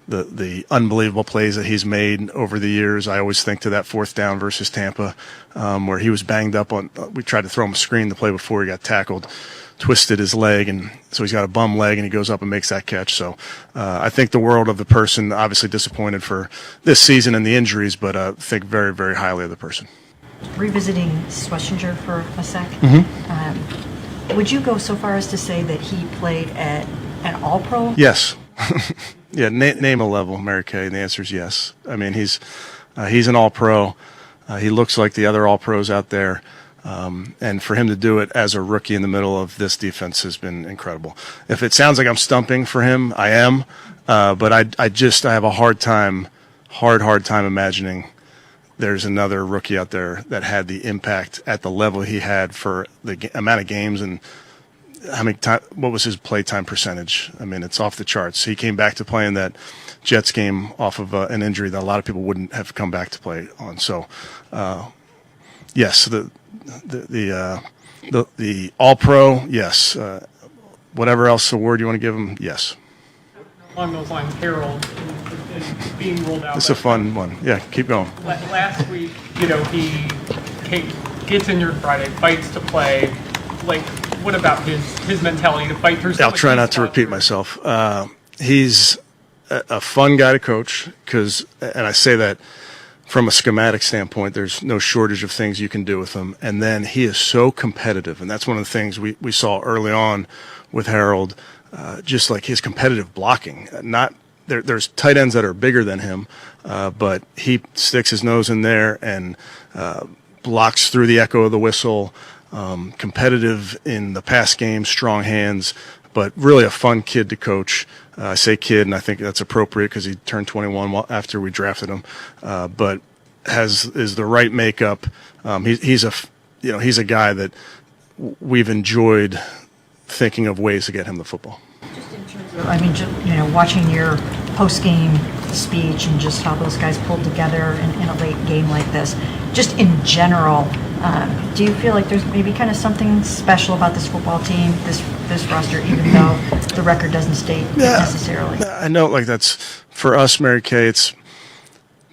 Speaker 5: the unbelievable plays that he's made over the years. I always think to that fourth down versus Tampa, where he was banged up on. We tried to throw him a screen the play before he got tackled, twisted his leg, and so he's got a bum leg, and he goes up and makes that catch. So I think the world of the person. Obviously disappointed for this season and the injuries, but think very, very highly of the person.
Speaker 10: Revisiting Schlesinger for a sec, would you go so far as to say that he played at an All-Pro?
Speaker 5: Yes. Yeah, name a level, Mary Kay, and the answer is yes. I mean, he's an All-Pro. He looks like the other All-Pros out there. And for him to do it as a rookie in the middle of this defense has been incredible. If it sounds like I'm stumping for him, I am. But I have a hard time imagining there's another rookie out there that had the impact at the level he had for the amount of games and what was his playtime percentage? I mean, it's off the charts. He came back to play in that Jets game off of an injury that a lot of people wouldn't have come back to play on. So, yes, the All-Pro, yes. Whatever else award you want to give him, yes.
Speaker 8: Along those lines, Harold being ruled out.
Speaker 5: It's a fun one. Yeah, keep going.
Speaker 8: Last week, he gets injured Friday, fights to play. Like, what about his mentality to fight through?
Speaker 5: I'll try not to repeat myself. He's a fun guy to coach and I say that from a schematic standpoint, there's no shortage of things you can do with him. And then he is so competitive, and that's one of the things we saw early on with Harold, just like his competitive blocking. There's tight ends that are bigger than him, but he sticks his nose in there and blocks through the echo of the whistle. Competitive in the pass game, strong hands, but really a fun kid to coach. I say kid, and I think that's appropriate because he turned 21 after we drafted him. But is the right makeup. He's a guy that we've enjoyed thinking of ways to get him the football.
Speaker 10: Just in terms of, I mean, watching your post-game speech and just how those guys pulled together in a late game like this, just in general, do you feel like there's maybe kind of something special about this football team, this roster, even though the record doesn't state it necessarily?
Speaker 5: I know, like, that's for us, Mary Kay. It's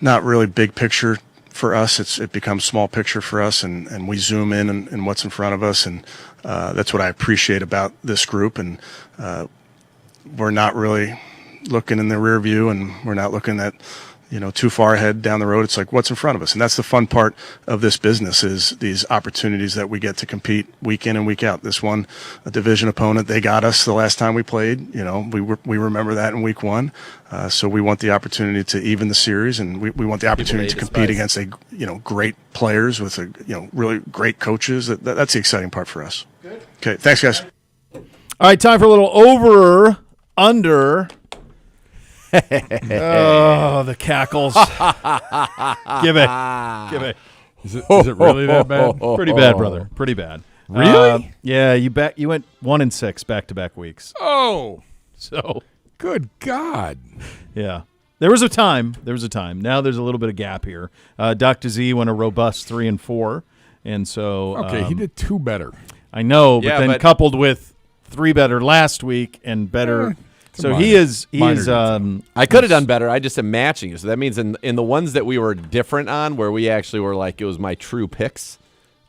Speaker 5: not really big picture for us, it becomes small picture for us, and we zoom in and what's in front of us, and that's what I appreciate about this group. And we're not really looking in the rear view, and we're not looking at too far ahead down the road. It's like what's in front of us, and that's the fun part of this business is these opportunities that we get to compete week in and week out. This one, a division opponent, they got us the last time we played. We remember that in week 1. So we want the opportunity to even the series, and we want the opportunity to compete against great players with really great coaches. That's the exciting part for us. Good. Okay, thanks guys.
Speaker 1: All right, time for a little over under. Oh, the cackles. Give it.
Speaker 3: Is it really that bad?
Speaker 1: Pretty bad, brother. Pretty bad.
Speaker 3: Really?
Speaker 1: Yeah, you went 1-6 back-to-back weeks.
Speaker 3: Oh.
Speaker 1: So,
Speaker 3: good God.
Speaker 1: Yeah. There was a time. Now there's a little bit of gap here. Dr. Z went a robust 3-4, and so
Speaker 3: okay, he did 2 better.
Speaker 1: I know, but then coupled with 3 better last week and better So he is.
Speaker 2: I could have done better. I just am matching you. So that means in the ones that we were different on, where we actually were like it was my true picks.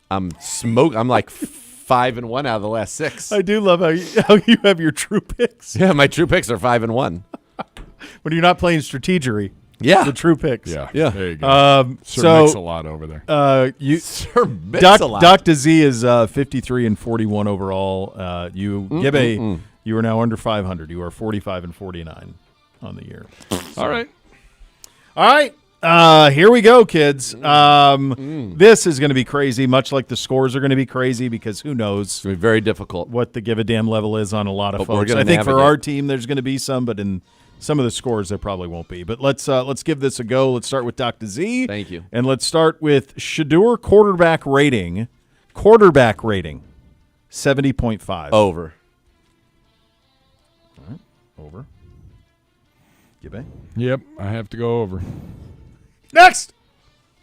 Speaker 2: I'm like 5-1 out of the last 6.
Speaker 1: I do love how you have your true picks.
Speaker 2: Yeah, my true picks are 5-1.
Speaker 1: When you're not playing strategery.
Speaker 2: Yeah,
Speaker 1: the true picks.
Speaker 3: Yeah. There you go. Sir Mix-a-Lot over there.
Speaker 2: Sir Mix-a-Lot.
Speaker 1: Dr. Z is 53-41 overall. Gibbe, you are now under 500. You are 45-49 on the year.
Speaker 3: All right.
Speaker 1: Here we go, kids. This is going to be crazy, much like the scores are going to be crazy because who knows?
Speaker 2: It's going to be very difficult.
Speaker 1: What the give a damn level is on a lot of folks. I think for our team, there's going to be some, but in some of the scores, there probably won't be. But let's give this a go. Let's start with Dr. Z.
Speaker 2: Thank you.
Speaker 1: And let's start with Shedeur quarterback rating. 70.5.
Speaker 2: Over.
Speaker 1: All right. Over. Gibbe?
Speaker 3: Yep, I have to go over.
Speaker 1: Next.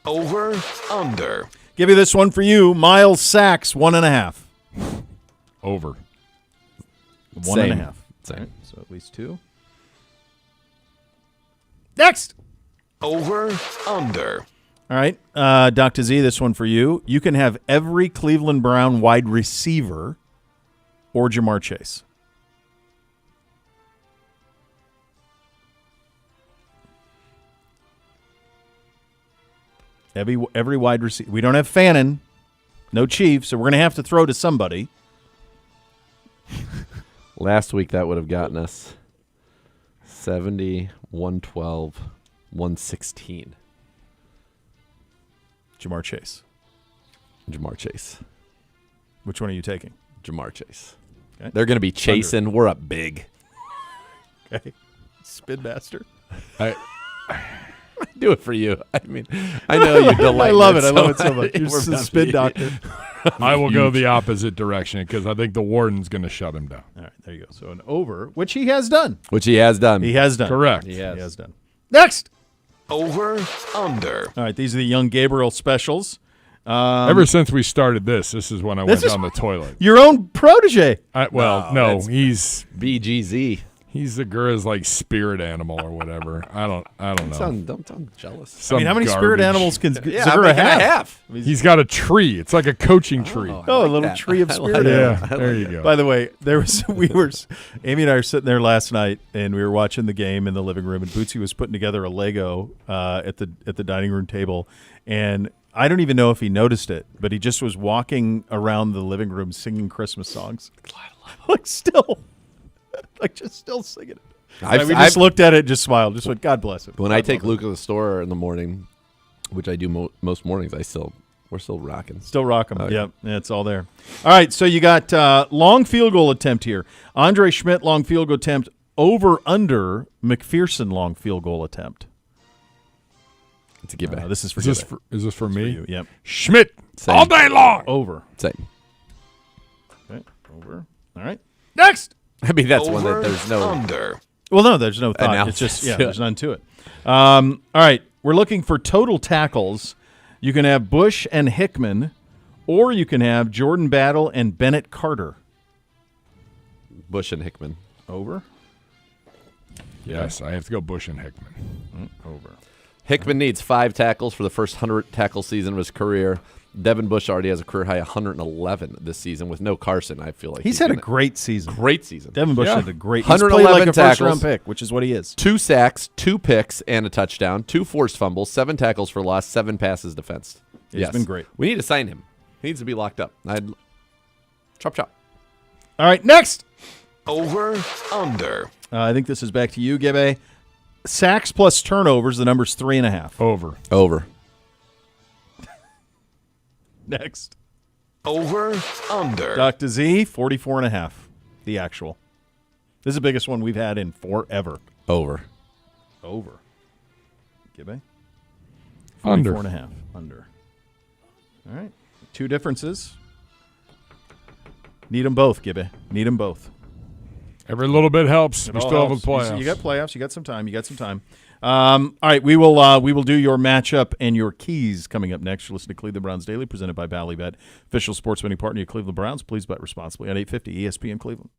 Speaker 11: Over, under.
Speaker 1: Give you this one for you. Miles Sacks, 1.5.
Speaker 3: Over.
Speaker 1: 1.5.
Speaker 2: Same.
Speaker 1: Right, so at least 2. Next.
Speaker 11: Over, under.
Speaker 1: All right, Dr. Z, this one for you. You can have every Cleveland Brown wide receiver or Jamar Chase. Every wide receiver. We don't have Fannin, no Chief, so we're going to have to throw to somebody.
Speaker 2: Last week that would have gotten us 70, 112, 116.
Speaker 1: Jamar Chase. Which one are you taking?
Speaker 2: Jamar Chase.
Speaker 1: Okay.
Speaker 2: They're going to be chasing. We're up big.
Speaker 1: Okay. Spin Master.
Speaker 2: Do it for you. I mean, I know you delight.
Speaker 1: I love it. I love it so much. You're just a spin doctor.
Speaker 3: I will go the opposite direction because I think the warden's going to shut him down.
Speaker 1: All right, there you go. So an over, which he has done.
Speaker 2: He has done.
Speaker 3: Correct.
Speaker 1: He has done. Next.
Speaker 11: Over, under.
Speaker 1: All right, these are the young Gabriel specials.
Speaker 3: Ever since we started this is when I went down the toilet.
Speaker 1: Your own protege.
Speaker 3: No, he's
Speaker 2: BGZ.
Speaker 3: He's the girl's like spirit animal or whatever. I don't know.
Speaker 2: Don't sound jealous.
Speaker 1: How many spirit animals can
Speaker 2: Zagura have?
Speaker 3: He's got a tree. It's like a coaching tree.
Speaker 1: A little tree of spirit animals.
Speaker 3: Yeah, there you go.
Speaker 1: By the way, Amy and I were sitting there last night and we were watching the game in the living room, and Bootsy was putting together a Lego at the dining room table, and I don't even know if he noticed it, but he just was walking around the living room singing Christmas songs. Just still singing it. We just looked at it and just smiled. Just went, God bless it.
Speaker 2: When I take Luke to the store in the morning, which I do most mornings, we're still rocking.
Speaker 1: Still rocking. Yep, it's all there. All right, so you got long field goal attempt here. Andre Schmidt, long field goal attempt. Over, under, McPherson, long field goal attempt.
Speaker 2: It's a give back.
Speaker 1: This is for
Speaker 3: Is this for me?
Speaker 1: you. Yep.
Speaker 3: Schmidt,
Speaker 2: Same.
Speaker 3: all day long.
Speaker 1: Over.
Speaker 2: Same.
Speaker 1: Okay, over. All right. Next.
Speaker 2: I mean, that's
Speaker 11: Over,
Speaker 2: one that there's no
Speaker 11: under.
Speaker 1: Well, no, there's no thought.
Speaker 2: Analysis.
Speaker 1: It's just, there's none to it. All right, we're looking for total tackles. You can have Bush and Hickman, or you can have Jordan Battle and Bennett Carter.
Speaker 2: Bush and Hickman.
Speaker 1: Over.
Speaker 3: Yes, I have to go Bush and Hickman.
Speaker 1: Over.
Speaker 2: Hickman needs 5 tackles for the first 100 tackle season of his career. Devin Bush already has a career high 111 this season with no Carson. I feel like
Speaker 1: he's had a great season.
Speaker 2: Great season.
Speaker 1: Devin Bush
Speaker 3: Yeah.
Speaker 1: had a great. He's
Speaker 2: 111
Speaker 1: played like a
Speaker 2: tackles.
Speaker 1: first-round pick, which is what he is.
Speaker 2: 2 sacks, 2 picks, and a touchdown. 2 forced fumbles, 7 tackles for loss, 7 passes defensed.
Speaker 1: He's been great.
Speaker 2: We need to sign him. He needs to be locked up. Chop chop.
Speaker 1: All right, next.
Speaker 11: Over, under.
Speaker 1: I think this is back to you, Gibbe. Sacks plus turnovers. The number's 3.5.
Speaker 3: Over.
Speaker 1: Next.
Speaker 11: Over, under.
Speaker 1: Dr. Z, 44.5. The actual. This is the biggest one we've had in forever.
Speaker 2: Over.
Speaker 1: Gibbe?
Speaker 3: Under.
Speaker 1: 44.5. Under. All right. 2 differences. Need them both, Gibbe. Need them both.
Speaker 3: Every little bit helps. We
Speaker 1: All
Speaker 3: still have
Speaker 1: helps.
Speaker 3: the playoffs.
Speaker 1: You got playoffs. You got some time. All right, we will do your matchup and your keys coming up next. You're listening to Cleveland Browns Daily, presented by Ballybet, official sports betting partner of Cleveland Browns. Please bet responsibly on 850 ESPN Cleveland.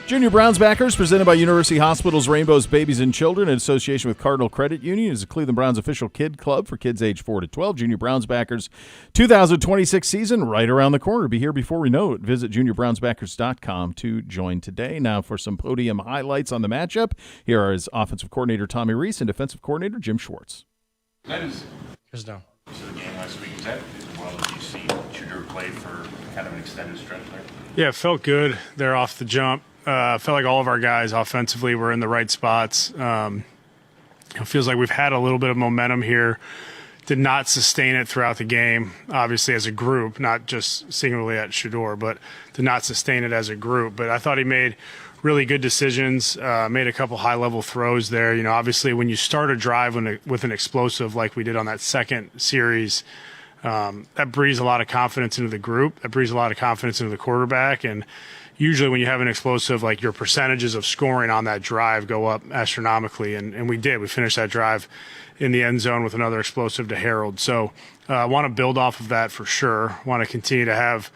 Speaker 1: Junior Browns Backers, presented by University Hospitals Rainbows Babies and Children in association with Cardinal Credit Union, is the Cleveland Browns official kid club for kids age 4 to 12. Junior Browns Backers 2026 season right around the corner. Be here before we know it. Visit juniorbrownsbackers.com to join today. Now for some podium highlights on the matchup, here are his offensive coordinator Tommy Reese and defensive coordinator Jim Schwartz.
Speaker 9: That is
Speaker 12: Here's down.
Speaker 9: the game last week. Is that as well as you've seen Tudor play for kind of an extended stretch there?
Speaker 12: Yeah, it felt good there off the jump. Felt like all of our guys offensively were in the right spots. It feels like we've had a little bit of momentum here. Did not sustain it throughout the game, obviously as a group, not just singularly at Shedeur, but did not sustain it as a group. But I thought he made really good decisions, made a couple high-level throws there. You know, obviously when you start a drive with an explosive like we did on that second series, that breathes a lot of confidence into the group. That breathes a lot of confidence into the quarterback. And usually when you have an explosive, like your percentages of scoring on that drive go up astronomically. And we did. We finished that drive in the end zone with another explosive to Harold. So I want to build off of that for sure. Want to continue to have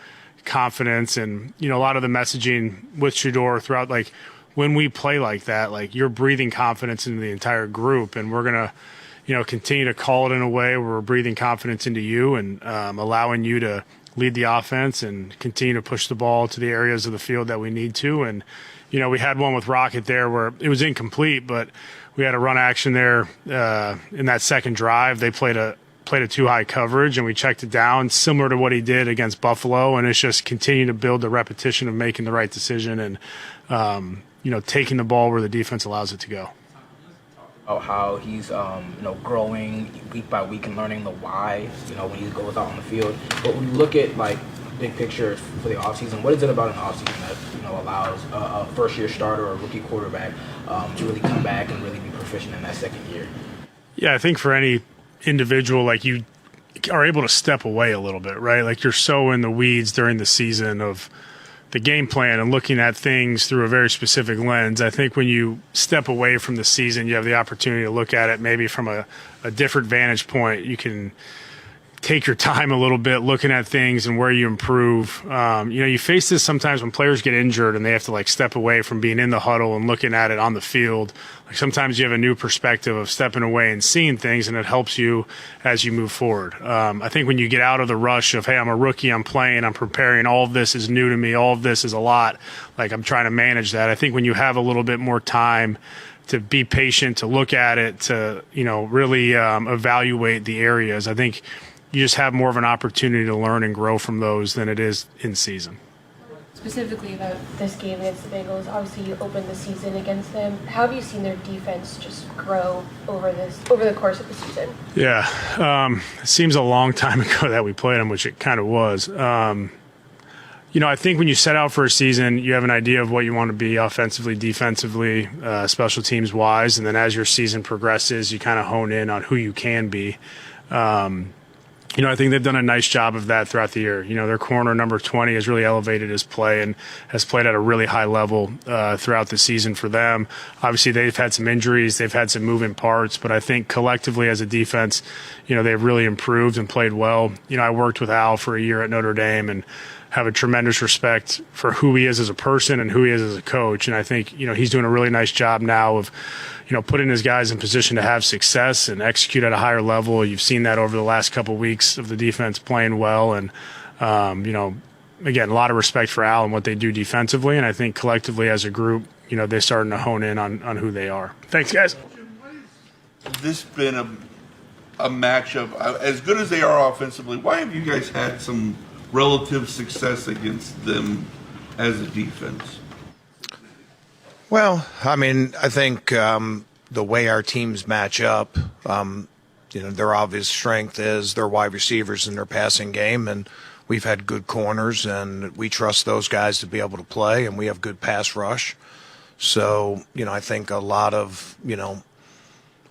Speaker 12: confidence. And, you know, a lot of the messaging with Shedeur throughout, like when we play like that, like you're breathing confidence into the entire group. And we're going to, you know, continue to call it in a way where we're breathing confidence into you and allowing you to lead the offense and continue to push the ball to the areas of the field that we need to. And, you know, we had one with Rocket there where it was incomplete, but we had a run action there in that second drive. They played a too high coverage and we checked it down, similar to what he did against Buffalo. And it's just continuing to build the repetition of making the right decision and, you know, taking the ball where the defense allows it to go.
Speaker 13: How he's growing week by week and learning the why, you know, when he goes out on the field. But when you look at like big picture for the offseason, what is it about an offseason that, you know, allows a first-year starter or a rookie quarterback to really come back and really be proficient in that second year?
Speaker 12: Yeah, I think for any individual, like you are able to step away a little bit, right? Like you're so in the weeds during the season of the game plan and looking at things through a very specific lens. I think when you step away from the season, you have the opportunity to look at it maybe from a different vantage point. You can take your time a little bit looking at things and where you improve. You know, you face this sometimes when players get injured and they have to like step away from being in the huddle and looking at it on the field. Like sometimes you have a new perspective of stepping away and seeing things, and it helps you as you move forward. I think when you get out of the rush of, hey, I'm a rookie, I'm playing, I'm preparing, all of this is new to me, all of this is a lot, like I'm trying to manage that. I think when you have a little bit more time to be patient, to look at it, to, you know, really evaluate the areas, I think you just have more of an opportunity to learn and grow from those than it is in season.
Speaker 14: Specifically about this game against the Bengals, obviously you opened the season against them. How have you seen their defense just grow over the course of the season?
Speaker 12: Yeah, it seems a long time ago that we played them, which it kind of was. You know, I think when you set out for a season, you have an idea of what you want to be offensively, defensively, special teams wise, and then as your season progresses, you kind of hone in on who you can be. You know, I think they've done a nice job of that throughout the year. You know, their corner, number 20, has really elevated his play and has played at a really high level throughout the season for them. Obviously, they've had some injuries. They've had some moving parts. But I think collectively as a defense, you know, they've really improved and played well. You know, I worked with Al for a year at Notre Dame and have a tremendous respect for who he is as a person and who he is as a coach. And I think, you know, he's doing a really nice job now of, you know, putting his guys in position to have success and execute at a higher level. You've seen that over the last couple of weeks of the defense playing well. And, you know, again, a lot of respect for Al and what they do defensively. And I think collectively as a group, you know, they're starting to hone in on who they are. Thanks, guys.
Speaker 7: Has this been a matchup, as good as they are offensively, why have you guys had some relative success against them as a defense?
Speaker 15: Well, I mean, I think the way our teams match up, you know, their obvious strength is their wide receivers and their passing game, and we've had good corners, and we trust those guys to be able to play, and we have good pass rush. So, you know, I think a lot of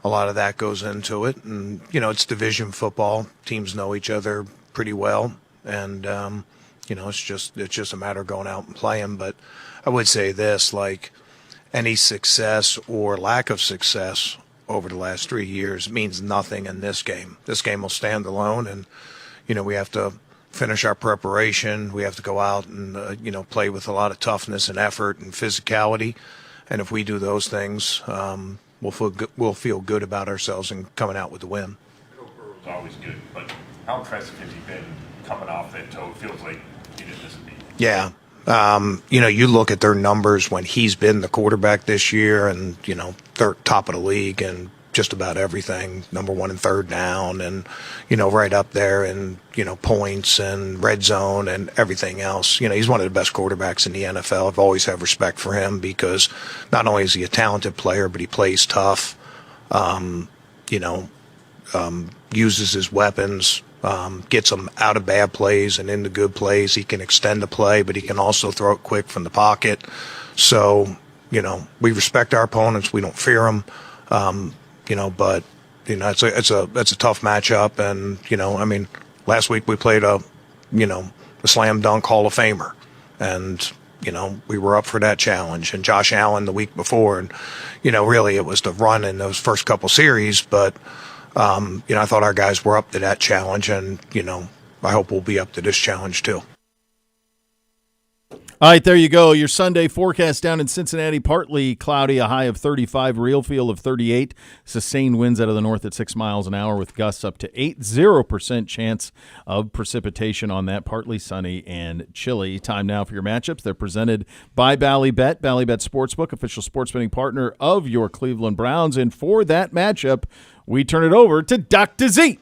Speaker 15: that goes into it, and, you know, it's division football. Teams know each other pretty well, and, you know, it's just a matter of going out and playing. But I would say this, like, any success or lack of success over the last 3 years means nothing in this game. This game will stand alone, and, you know, we have to finish our preparation. We have to go out and play with a lot of toughness and effort and physicality. And if we do those things, we'll feel good about ourselves and coming out with the win.
Speaker 9: Burrow's always good, but how impressive has he been coming off that toe? It feels like he didn't miss a beat.
Speaker 15: Yeah. You look at their numbers when he's been the quarterback this year, and they're top of the league and just about everything, number one in third down, and right up there in points and red zone and everything else. He's one of the best quarterbacks in the NFL. I've always had respect for him because not only is he a talented player, but he plays tough. Uses his weapons, gets them out of bad plays and into good plays. He can extend the play, but he can also throw it quick from the pocket. So, we respect our opponents. We don't fear them. But it's a tough matchup. And, last week we played a slam dunk Hall of Famer. And, we were up for that challenge. And Josh Allen the week before. And, really it was the run in those first couple series. But, I thought our guys were up to that challenge. And, I hope we'll be up to this challenge too.
Speaker 1: All right, there you go. Your Sunday forecast down in Cincinnati, partly cloudy, a high of 35, real feel of 38. Sustained winds out of the north at 6 miles an hour with gusts up to 80% chance of precipitation on that, partly sunny and chilly. Time now for your matchups. They're presented by Ballybet, Ballybet Sportsbook, official sports betting partner of your Cleveland Browns. And for that matchup, we turn it over to Dr. Z.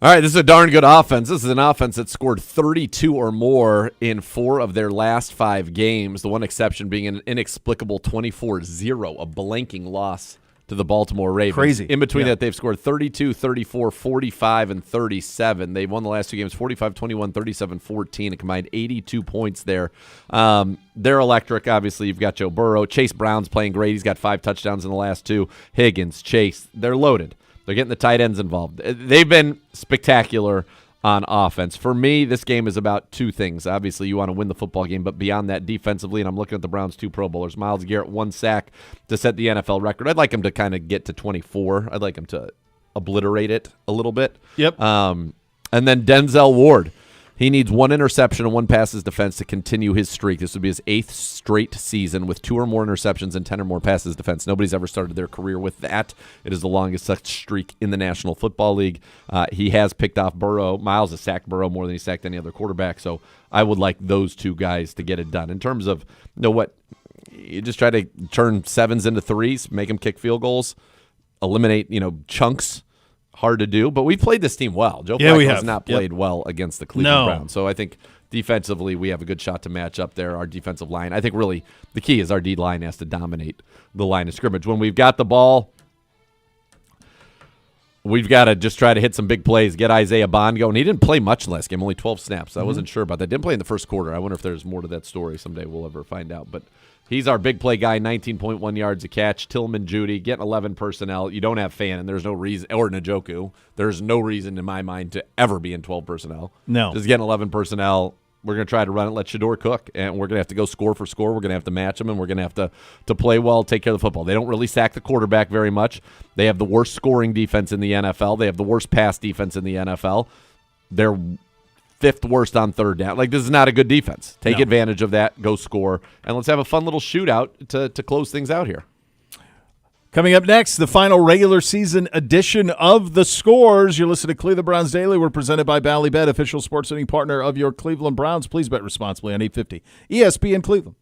Speaker 2: All right, this is a darn good offense. This is an offense that scored 32 or more in 4 of their last 5 games, the one exception being an inexplicable 24-0, a blanking loss to the Baltimore Ravens.
Speaker 1: Crazy.
Speaker 2: In between that, they've scored 32, 34, 45, and 37. They've won the last 2 games 45-21, 37-14, a combined 82 points there. They're electric. Obviously, you've got Joe Burrow. Chase Brown's playing great. He's got 5 touchdowns in the last 2. Higgins, Chase, they're loaded. They're getting the tight ends involved. They've been spectacular on offense. For me, this game is about 2 things. Obviously, you want to win the football game, but beyond that, defensively, and I'm looking at the Browns' 2 Pro Bowlers. Myles Garrett, 1 sack to set the NFL record. I'd like him to kind of get to 24. I'd like him to obliterate it a little bit.
Speaker 1: Yep.
Speaker 2: And then Denzel Ward. He needs 1 interception and 1 passes defense to continue his streak. This would be his 8th straight season with 2 or more interceptions and 10 or more passes defense. Nobody's ever started their career with that. It is the longest such streak in the National Football League. He has picked off Burrow. Miles has sacked Burrow more than he sacked any other quarterback, so I would like those 2 guys to get it done. In terms of, what, you just try to turn 7s into 3s, make them kick field goals, eliminate, chunks. Hard to do, but we played this team well. Joe Flacco has not played well against the Cleveland Browns. So I think defensively we have a good shot to match up there. Our defensive line, I think really the key is our D-line has to dominate the line of scrimmage. When we've got the ball, we've got to just try to hit some big plays, get Isaiah Bond going. He didn't play much last game, only 12 snaps. I wasn't sure about that. Didn't play in the first quarter. I wonder if there's more to that story. Someday we'll ever find out. But he's our big play guy, 19.1 yards a catch. Tillman, Judy, getting 11 personnel. You don't have Fan, and there's no reason, or Njoku. There's no reason in my mind to ever be in 12 personnel.
Speaker 1: No.
Speaker 2: Just getting 11 personnel. We're going to try to run it, let Shador cook, and we're going to have to go score for score. We're going to have to match them, and we're going to have to play well, take care of the football. They don't really sack the quarterback very much. They have the worst scoring defense in the NFL. They have the worst pass defense in the NFL. They're 5th worst on third down. This is not a good defense. Take advantage of that, go score, and let's have a fun little shootout to close things out here.
Speaker 1: Coming up next, the final regular season edition of The Scores. You're listening to Cleveland Browns Daily. We're presented by Ballybet, official sports betting partner of your Cleveland Browns. Please bet responsibly on 850 ESPN Cleveland.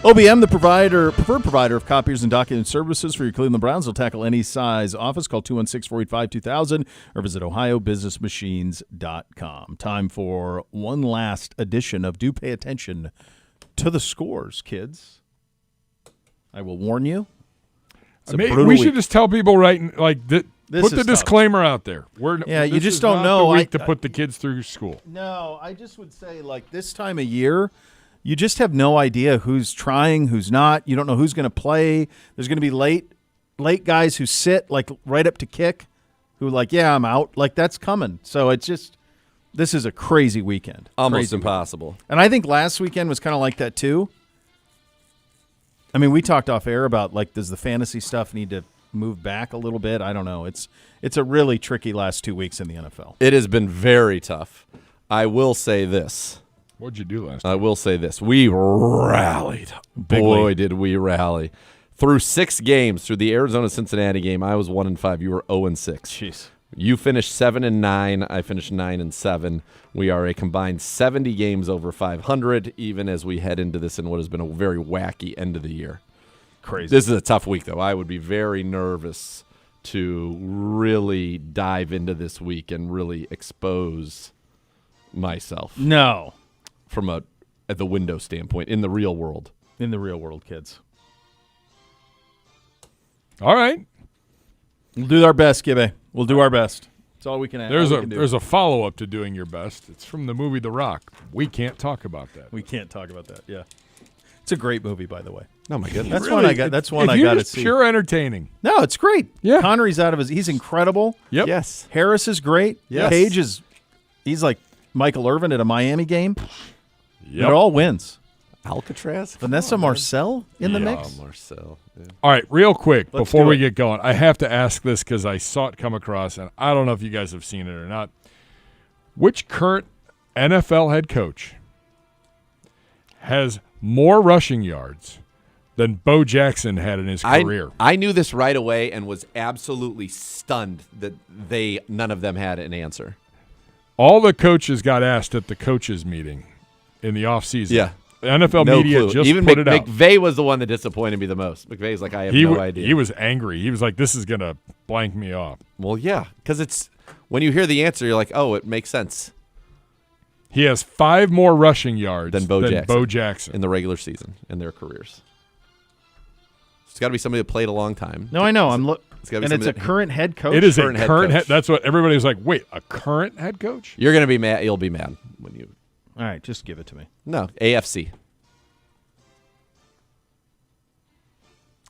Speaker 1: OBM, the preferred provider of copiers and document services for your Cleveland Browns, will tackle any size office. Call 216-485-2000 or visit ohiobusinessmachines.com. Time for one last edition of Do Pay Attention to the Scores, kids. I will warn you.
Speaker 3: We should just tell people put the disclaimer out there.
Speaker 1: You just don't know.
Speaker 3: The week to put the kids through school.
Speaker 1: No, I just would say this time of year, you just have no idea who's trying, who's not. You don't know who's going to play. There's going to be late guys who sit right up to kick, who I'm out. That's coming. So it's just this is a crazy weekend.
Speaker 2: Almost impossible.
Speaker 1: And I think last weekend was kind of like that too. I mean, we talked off air about does the fantasy stuff need to move back a little bit? I don't know. It's a really tricky last 2 weeks in the NFL.
Speaker 2: It has been very tough. I will say this.
Speaker 3: What'd you do last
Speaker 2: I will say this. We rallied. Boy, did we rally. Through 6 games, through the Arizona-Cincinnati game, I was 1-5. You were 0-6.
Speaker 1: Jeez.
Speaker 2: You finished 7-9. I finished 9-7. We are a combined 70 games over 500, even as we head into this in what has been a very wacky end of the year.
Speaker 1: Crazy.
Speaker 2: This is a tough week, though. I would be very nervous to really dive into this week and really expose myself.
Speaker 1: No.
Speaker 2: From at the window standpoint, in the real world.
Speaker 1: In the real world, kids.
Speaker 3: All right.
Speaker 1: We'll do our best, Gibbe. We'll do our best. That's all we can ask.
Speaker 3: There's a follow-up to doing your best. It's from the movie The Rock. We can't talk about that.
Speaker 1: We can't talk about that, yeah. It's a great movie, by the way.
Speaker 2: Oh, my goodness.
Speaker 1: That's one I got. That's one I got to see.
Speaker 3: Pure entertaining.
Speaker 1: No, it's great.
Speaker 3: Yeah.
Speaker 1: Connery's out of he's incredible.
Speaker 3: Yep.
Speaker 2: Yes.
Speaker 1: Harris is great.
Speaker 2: Yes.
Speaker 1: Page he's like Michael Irvin at a Miami game.
Speaker 3: Yep.
Speaker 1: It all wins.
Speaker 2: Alcatraz?
Speaker 1: Vanessa Marcel in the mix?
Speaker 2: Marcel. Yeah.
Speaker 3: All right, real quick,
Speaker 1: Let's
Speaker 3: before
Speaker 1: do
Speaker 3: we
Speaker 1: it.
Speaker 3: get going, I have to ask this because I saw it come across, and I don't know if you guys have seen it or not. Which current NFL head coach has more rushing yards than Bo Jackson had in his career?
Speaker 2: I knew this right away and was absolutely stunned that none of them had an answer.
Speaker 3: All the coaches got asked at the coaches meeting in the offseason.
Speaker 2: Yeah.
Speaker 3: The NFL
Speaker 2: No
Speaker 3: media
Speaker 2: clue.
Speaker 3: just
Speaker 2: Even
Speaker 3: put it out.
Speaker 2: McVay was the one that disappointed me the most. McVay's like, I have no idea.
Speaker 3: He was angry. He was like, this is going to blank me off.
Speaker 2: Well, yeah, because it's when you hear the answer, you're like, oh, it makes sense.
Speaker 3: He has 5 more rushing yards
Speaker 2: Than Bo
Speaker 3: Jackson
Speaker 2: in the regular season in their careers. It's got to be somebody that played a long time.
Speaker 1: No, I know. And it's a
Speaker 2: that-
Speaker 1: current head coach?
Speaker 3: It is
Speaker 2: Current
Speaker 3: a
Speaker 2: head
Speaker 3: current head.
Speaker 2: coach.
Speaker 3: That's what everybody was like, wait, a current head coach?
Speaker 2: You're going to be mad. You'll be mad when you.
Speaker 1: All right, just give it to me.
Speaker 2: No, AFC.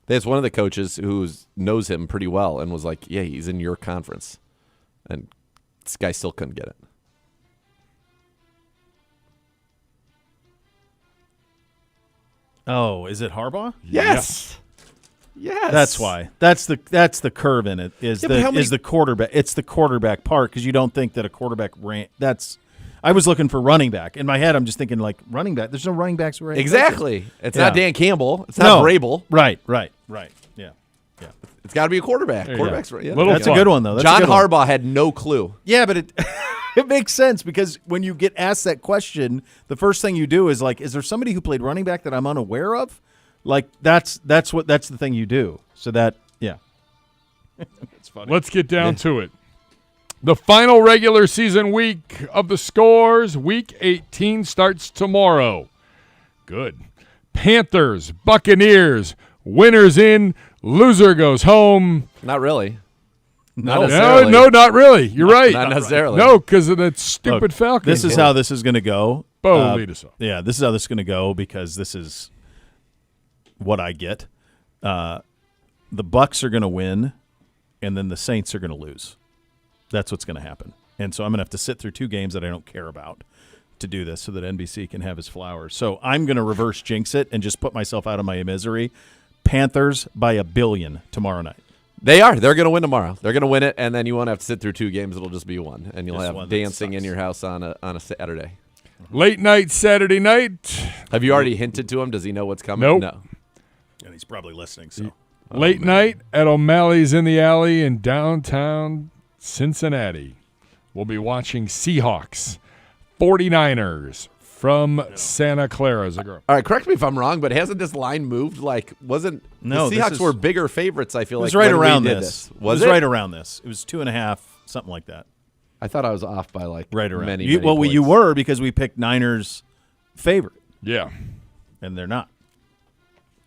Speaker 2: There's one of the coaches who knows him pretty well and was like, yeah, he's in your conference. And this guy still couldn't get it.
Speaker 1: Oh, is it Harbaugh?
Speaker 2: Yes. Yes.
Speaker 1: That's why. That's the curve in it. Is the quarterback? It's the quarterback part because you don't think that a quarterback ran. I was looking for running back in my head. I'm just thinking running back. There's no running backs who are
Speaker 2: exactly. It's not Dan Campbell. It's not Vrabel.
Speaker 1: Right. Yeah.
Speaker 2: It's got to be a quarterback. Quarterbacks. Yeah.
Speaker 1: That's a good one though.
Speaker 2: John Harbaugh had no clue.
Speaker 1: Yeah, but it it makes sense because when you get asked that question, the first thing you do is is there somebody who played running back that I'm unaware of? That's the thing you do. So that it's funny.
Speaker 3: Let's get down to it. The final regular season week of the Scores, Week 18, starts tomorrow. Good. Panthers, Buccaneers, winners in, loser goes home.
Speaker 2: Not really.
Speaker 3: No, not really. You're right.
Speaker 2: Not necessarily.
Speaker 3: No, because of that stupid Falcons.
Speaker 1: This is how this is going to go.
Speaker 3: Bo, lead us off.
Speaker 1: Yeah, this is how this is going to go because this is what I get. The Bucs are going to win, and then the Saints are going to lose. That's what's going to happen. And so I'm going to have to sit through 2 games that I don't care about to do this so that NBC can have his flowers. So I'm going to reverse jinx it and just put myself out of my misery. Panthers by 1 billion tomorrow night.
Speaker 2: They are. They're going to win tomorrow. They're going to win it, and then you won't have to sit through 2 games. It'll just be 1, and you'll have dancing in your house on a Saturday.
Speaker 3: Late night, Saturday night.
Speaker 2: Have you already hinted to him? Does he know what's coming?
Speaker 3: Nope.
Speaker 2: No.
Speaker 1: And he's probably listening. So
Speaker 3: Late night at O'Malley's in the Alley in downtown Cincinnati. We'll be watching Seahawks, 49ers, from Santa Clara. Zagor.
Speaker 2: All right, correct me if I'm wrong, but hasn't this line moved? Like, wasn't
Speaker 1: No,
Speaker 2: the
Speaker 1: this
Speaker 2: Seahawks
Speaker 1: is-
Speaker 2: were bigger favorites? I feel
Speaker 1: It was
Speaker 2: like
Speaker 1: right
Speaker 2: when we
Speaker 1: around
Speaker 2: did
Speaker 1: this.
Speaker 2: Was
Speaker 1: it was
Speaker 2: it
Speaker 1: right around this. It was 2.5, something like that.
Speaker 2: I thought I was off by like
Speaker 1: Right around.
Speaker 2: many.
Speaker 1: You,
Speaker 2: many
Speaker 1: well,
Speaker 2: points.
Speaker 1: you were because we picked Niners favorite,
Speaker 3: Yeah.
Speaker 1: and they're not.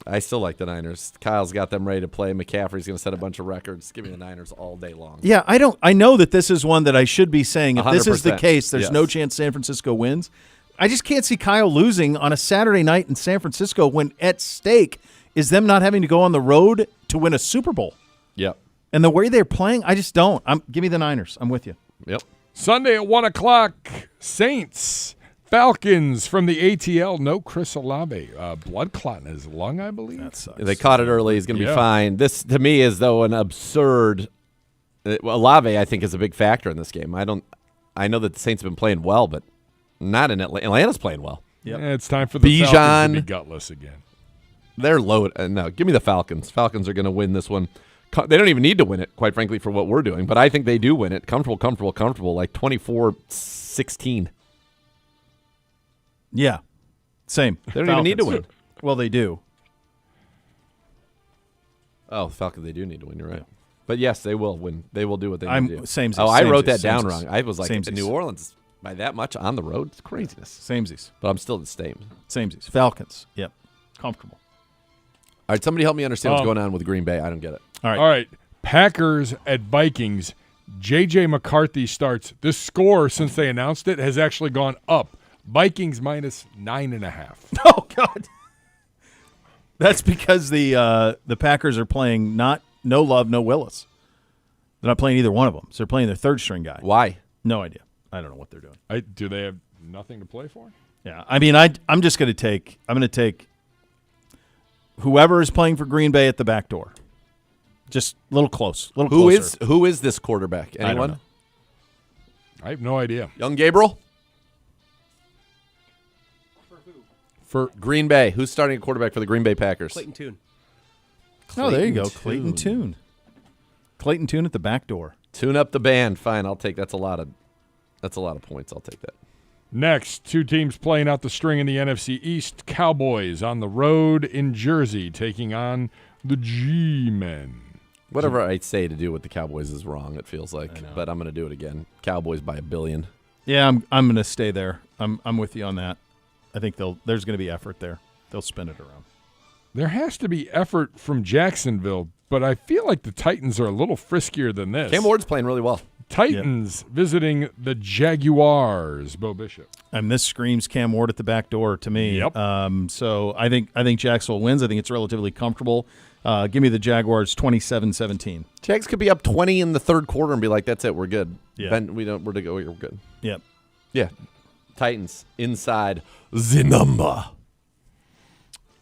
Speaker 2: I still like the Niners. Kyle's got them ready to play. McCaffrey's going to set a bunch of records. Give me the Niners all day long.
Speaker 1: Yeah, I know that this is one that I should be saying. If this is the
Speaker 2: 100%,
Speaker 1: case, there's
Speaker 2: yes.
Speaker 1: no chance San Francisco wins. I just can't see Kyle losing on a Saturday night in San Francisco when at stake is them not having to go on the road to win a Super Bowl.
Speaker 2: Yep.
Speaker 1: And the way they're playing, I just don't. Give me the Niners. I'm with you.
Speaker 2: Yep.
Speaker 3: Sunday at 1 o'clock, Saints, Falcons from the ATL. No Chris Olave. Blood clot in his lung, I believe.
Speaker 1: That sucks.
Speaker 2: They caught it early. He's going to be
Speaker 3: Yeah.
Speaker 2: fine. This, to me, is, though, an absurd Olave, I think, is a big factor in this game. I know that the Saints have been playing well, but not in Atlanta. Atlanta's playing well.
Speaker 1: Yep.
Speaker 3: Yeah, it's time for the
Speaker 2: Bijan.
Speaker 3: Falcons to be gutless again.
Speaker 2: They're loaded. No, give me the Falcons. Falcons are going to win this one. They don't even need to win it, quite frankly, for what we're doing. But I think they do win it. Comfortable, like 24-16.
Speaker 1: Yeah. Same.
Speaker 2: They don't even need to win.
Speaker 1: Well, they do.
Speaker 2: Oh, Falcons, they do need to win. You're right. But, yes, they will win. They will do what they
Speaker 1: I'm-
Speaker 2: need to do.
Speaker 1: samesies,
Speaker 2: Oh, I wrote
Speaker 1: samesies,
Speaker 2: that down
Speaker 1: samesies.
Speaker 2: wrong. I was like,
Speaker 1: Samesies.
Speaker 2: New Orleans by that much on the road? It's craziness.
Speaker 1: Samesies.
Speaker 2: But I'm still the same.
Speaker 1: Samesies. Falcons. Yep. Comfortable.
Speaker 2: All right, somebody help me understand what's
Speaker 3: Oh.
Speaker 2: going on with Green Bay. I don't get it.
Speaker 1: All right.
Speaker 3: All right. Packers at Vikings. J.J. McCarthy starts. This score, since they announced it, has actually gone up. Vikings minus 9.5.
Speaker 1: Oh, God. That's because the Packers are playing no Love, no Willis. They're not playing either one of them. So they're playing their third string guy.
Speaker 2: Why?
Speaker 1: No idea. I don't know what they're doing.
Speaker 3: Do they have nothing to play for?
Speaker 1: Yeah. I mean, I'm just going to take whoever is playing for Green Bay at the back door. Just a little close.
Speaker 2: Who is this quarterback?
Speaker 1: don't
Speaker 2: Anyone?
Speaker 1: know.
Speaker 3: I have no idea.
Speaker 2: Young Gabriel?
Speaker 3: For
Speaker 2: Green Bay. Who's starting a quarterback for the Green Bay Packers?
Speaker 16: Clayton Tune.
Speaker 1: Oh, there you go. Clayton Tune. Clayton Tune at the back door.
Speaker 2: Tune up the band. Fine, I'll take that's a lot of points. I'll take that.
Speaker 3: next, two teams playing out the string in the NFC East. Cowboys on the road in Jersey taking on the G-Men.
Speaker 2: Whatever I say to do with the Cowboys is wrong, it feels like. But I'm going to do it again. Cowboys by 1 billion.
Speaker 1: Yeah, I'm going to stay there. I'm with you on that. I think there's going to be effort there. They'll spin it around.
Speaker 3: There has to be effort from Jacksonville, but I feel like the Titans are a little friskier than this.
Speaker 2: Cam Ward's playing really well.
Speaker 3: Titans visiting the Jaguars. Bo Bishop.
Speaker 1: And this screams Cam Ward at the back door to me.
Speaker 3: Yep.
Speaker 1: So I think Jacksonville wins. I think it's relatively comfortable. Give me the Jaguars 27-17.
Speaker 2: Jags could be up 20 in the third quarter and be like, "That's it, we're good."
Speaker 1: Yeah.
Speaker 2: We're good.
Speaker 1: Yep.
Speaker 2: Yeah. Titans inside the number.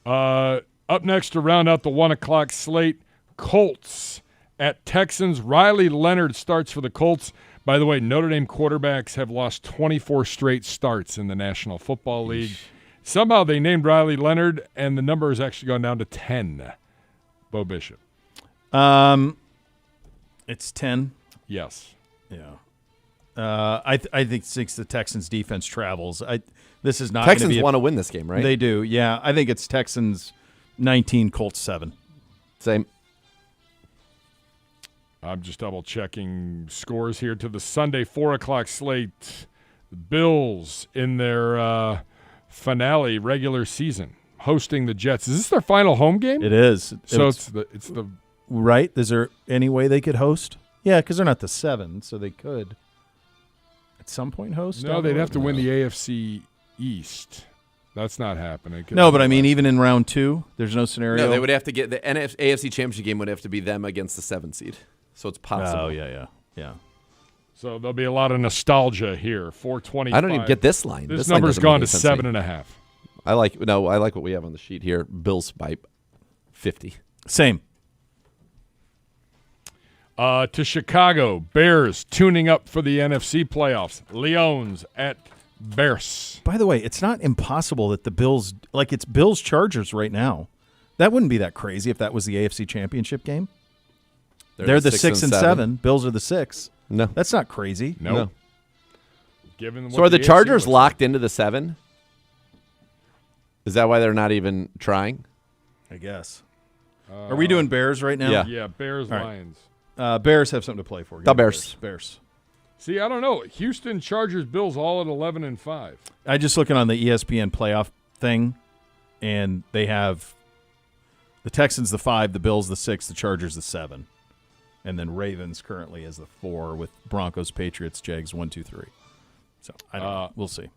Speaker 3: Up next to round out the 1 o'clock slate, Colts at Texans. Riley Leonard starts for the Colts. By the way, Notre Dame quarterbacks have lost 24 straight starts in the National Football League. Somehow they named Riley Leonard, and the number has actually gone down to 10. Bo Bishop.
Speaker 1: It's 10.
Speaker 3: Yes.
Speaker 1: Yeah. I think since the Texans defense travels, this is not
Speaker 2: Texans want to win this game, right?
Speaker 1: They do. Yeah, I think it's Texans 19, Colts 7.
Speaker 2: Same.
Speaker 3: I'm just double-checking scores here to the Sunday 4 o'clock slate. The Bills in their finale regular season hosting the Jets. Is this their final home game?
Speaker 1: It is.
Speaker 3: So it's the
Speaker 1: right. Is there any way they could host? Yeah, because they're not the 7, so they could at some point host.
Speaker 3: No, they'd have to win the AFC East. That's not happening.
Speaker 1: No, but I mean, even in round 2, there's no scenario.
Speaker 2: No, they would have to get the AFC Championship game would have to be them against the 7 seed. So it's possible.
Speaker 1: Oh, yeah.
Speaker 3: So there'll be a lot of nostalgia here. 425.
Speaker 2: I don't even get this line.
Speaker 3: This
Speaker 2: line
Speaker 3: number's
Speaker 2: doesn't
Speaker 3: gone
Speaker 2: make
Speaker 3: to
Speaker 2: any sense
Speaker 3: 7.5.
Speaker 2: I like what we have on the sheet here. Bills by 50.
Speaker 1: Same.
Speaker 3: To Chicago, Bears tuning up for the NFC playoffs. Leons at Bears.
Speaker 1: By the way, it's not impossible that the Bills, like it's Bills-Chargers right now. That wouldn't be that crazy if that was the AFC Championship game. They're the 6 and 7. Bills are the 6.
Speaker 2: No.
Speaker 1: That's not crazy.
Speaker 3: No. Given
Speaker 2: So are the Chargers locked into the 7? Is that why they're not even trying?
Speaker 1: I guess. Are we doing Bears right now?
Speaker 2: Yeah.
Speaker 3: Yeah, Bears,
Speaker 1: All right.
Speaker 3: Lions.
Speaker 1: Bears have something to play for.
Speaker 2: The Bears.
Speaker 1: Bears.
Speaker 3: See, I don't know. Houston, Chargers, Bills all at 11-5.
Speaker 1: I just looking on the ESPN playoff thing, and they have the Texans the 5, the Bills the 6, the Chargers the 7, and then Ravens currently as the 4 with Broncos, Patriots, Jags 1, 2, 3. So I don't know. We'll see.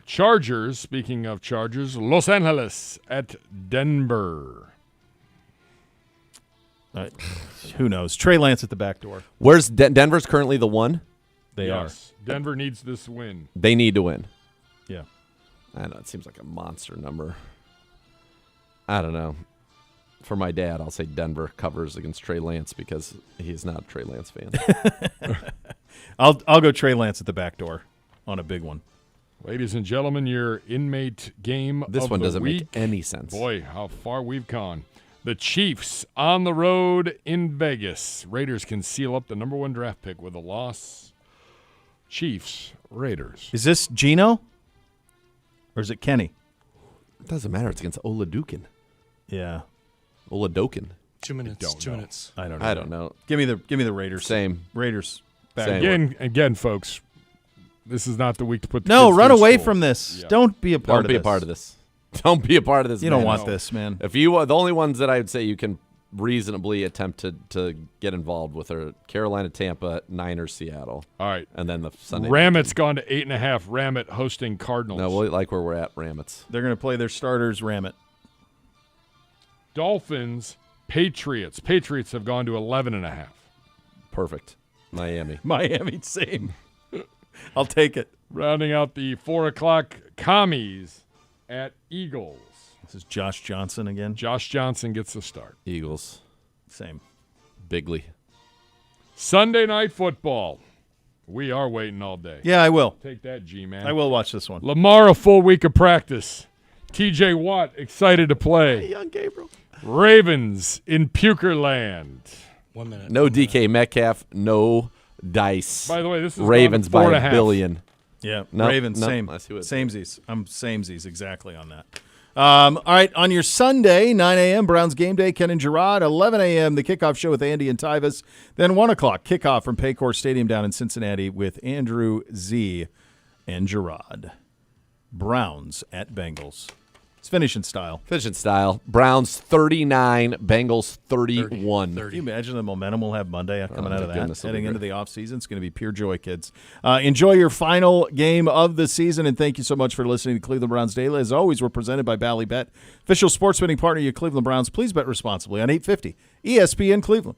Speaker 3: Chargers, speaking of Chargers, Los Angeles at Denver.
Speaker 1: Who knows? Trey Lance at the back door.
Speaker 2: Where's Denver's currently the 1?
Speaker 1: They
Speaker 3: Yes. Denver needs this win.
Speaker 2: They need to win.
Speaker 1: Yeah.
Speaker 2: I know. It seems like a monster number. I don't know. For my dad, I'll say Denver covers against Trey Lance because he's not a Trey Lance fan.
Speaker 1: I'll go Trey Lance at the back door on a big one.
Speaker 3: Ladies and gentlemen, your inmate game
Speaker 2: This
Speaker 3: of
Speaker 2: one
Speaker 3: the
Speaker 2: doesn't
Speaker 3: week.
Speaker 2: make any sense.
Speaker 3: Boy, how far we've gone. The Chiefs on the road in Vegas. Raiders can seal up the number 1 draft pick with a loss. Chiefs, Raiders.
Speaker 1: Is this Gino? Or is it Kenny?
Speaker 2: It doesn't matter. It's against Oladukin.
Speaker 1: Yeah.
Speaker 2: Oladokin.
Speaker 16: 2 minutes. 2 minutes.
Speaker 1: I don't know.
Speaker 2: I don't know.
Speaker 1: Give me the Raiders.
Speaker 2: Same.
Speaker 1: Raiders. Back
Speaker 2: Same.
Speaker 3: Again, folks, this is not the week to put the
Speaker 1: No,
Speaker 3: kids
Speaker 1: run
Speaker 3: through
Speaker 1: away
Speaker 3: school.
Speaker 1: from this.
Speaker 3: Yeah.
Speaker 1: Don't be a part of this.
Speaker 2: Don't be a part of this. Don't be a part of this.
Speaker 1: You don't
Speaker 2: man.
Speaker 1: want this, man.
Speaker 2: If you the only ones that I would say you can reasonably attempt to get involved with are Carolina, Tampa, Niners, Seattle.
Speaker 3: All right.
Speaker 2: And then the Sunday.
Speaker 3: Ramit's gone to 8.5. Ramit hosting Cardinals.
Speaker 2: No, we'll like where we're at, Ramits.
Speaker 1: They're going to play their starters, ram it.
Speaker 3: Dolphins, Patriots. Patriots have gone to 11.5.
Speaker 2: Perfect. Miami.
Speaker 1: Miami, same. I'll take it.
Speaker 3: Rounding out the 4 o'clock commies at Eagles.
Speaker 1: This is Josh Johnson again.
Speaker 3: Josh Johnson gets the start.
Speaker 2: Eagles.
Speaker 1: Same.
Speaker 2: Bigly.
Speaker 3: Sunday night football. We are waiting all day.
Speaker 1: Yeah, I will.
Speaker 3: Take that, G-Man.
Speaker 1: I will watch this one.
Speaker 3: Lamar, a full week of practice. TJ Watt, excited to play.
Speaker 2: Young Gabriel.
Speaker 3: Ravens in Pukerland.
Speaker 16: 1 minute.
Speaker 2: No DK Metcalf. No dice.
Speaker 3: By the way, this is
Speaker 2: Ravens
Speaker 3: gone to
Speaker 2: by
Speaker 3: 4.5.
Speaker 2: $1 billion.
Speaker 1: Yeah,
Speaker 2: No,
Speaker 1: Ravens,
Speaker 2: no,
Speaker 1: same.
Speaker 2: I see what it
Speaker 1: Samesies. I'm samesies exactly on that. All right, on your Sunday, 9 a.m., Browns game day, Ken and Gerard. 11 a.m., the kickoff show with Andy and Tyvis. Then 1 o'clock, kickoff from Paycor Stadium down in Cincinnati with Andrew Z. and Gerard. Browns at Bengals. It's finish in style.
Speaker 2: Finish in style. Browns 39, Bengals 31.
Speaker 1: 30. Can you imagine the momentum we'll have Monday coming out of that?
Speaker 2: goodness, it'll be
Speaker 1: Heading into
Speaker 2: great.
Speaker 1: the offseason, it's going to be pure joy, kids. Enjoy your final game of the season, and thank you so much for listening to Cleveland Browns Daily. As always, we're presented by Bally Bet, official sports betting partner of your Cleveland Browns. Please bet responsibly on 850 ESPN Cleveland.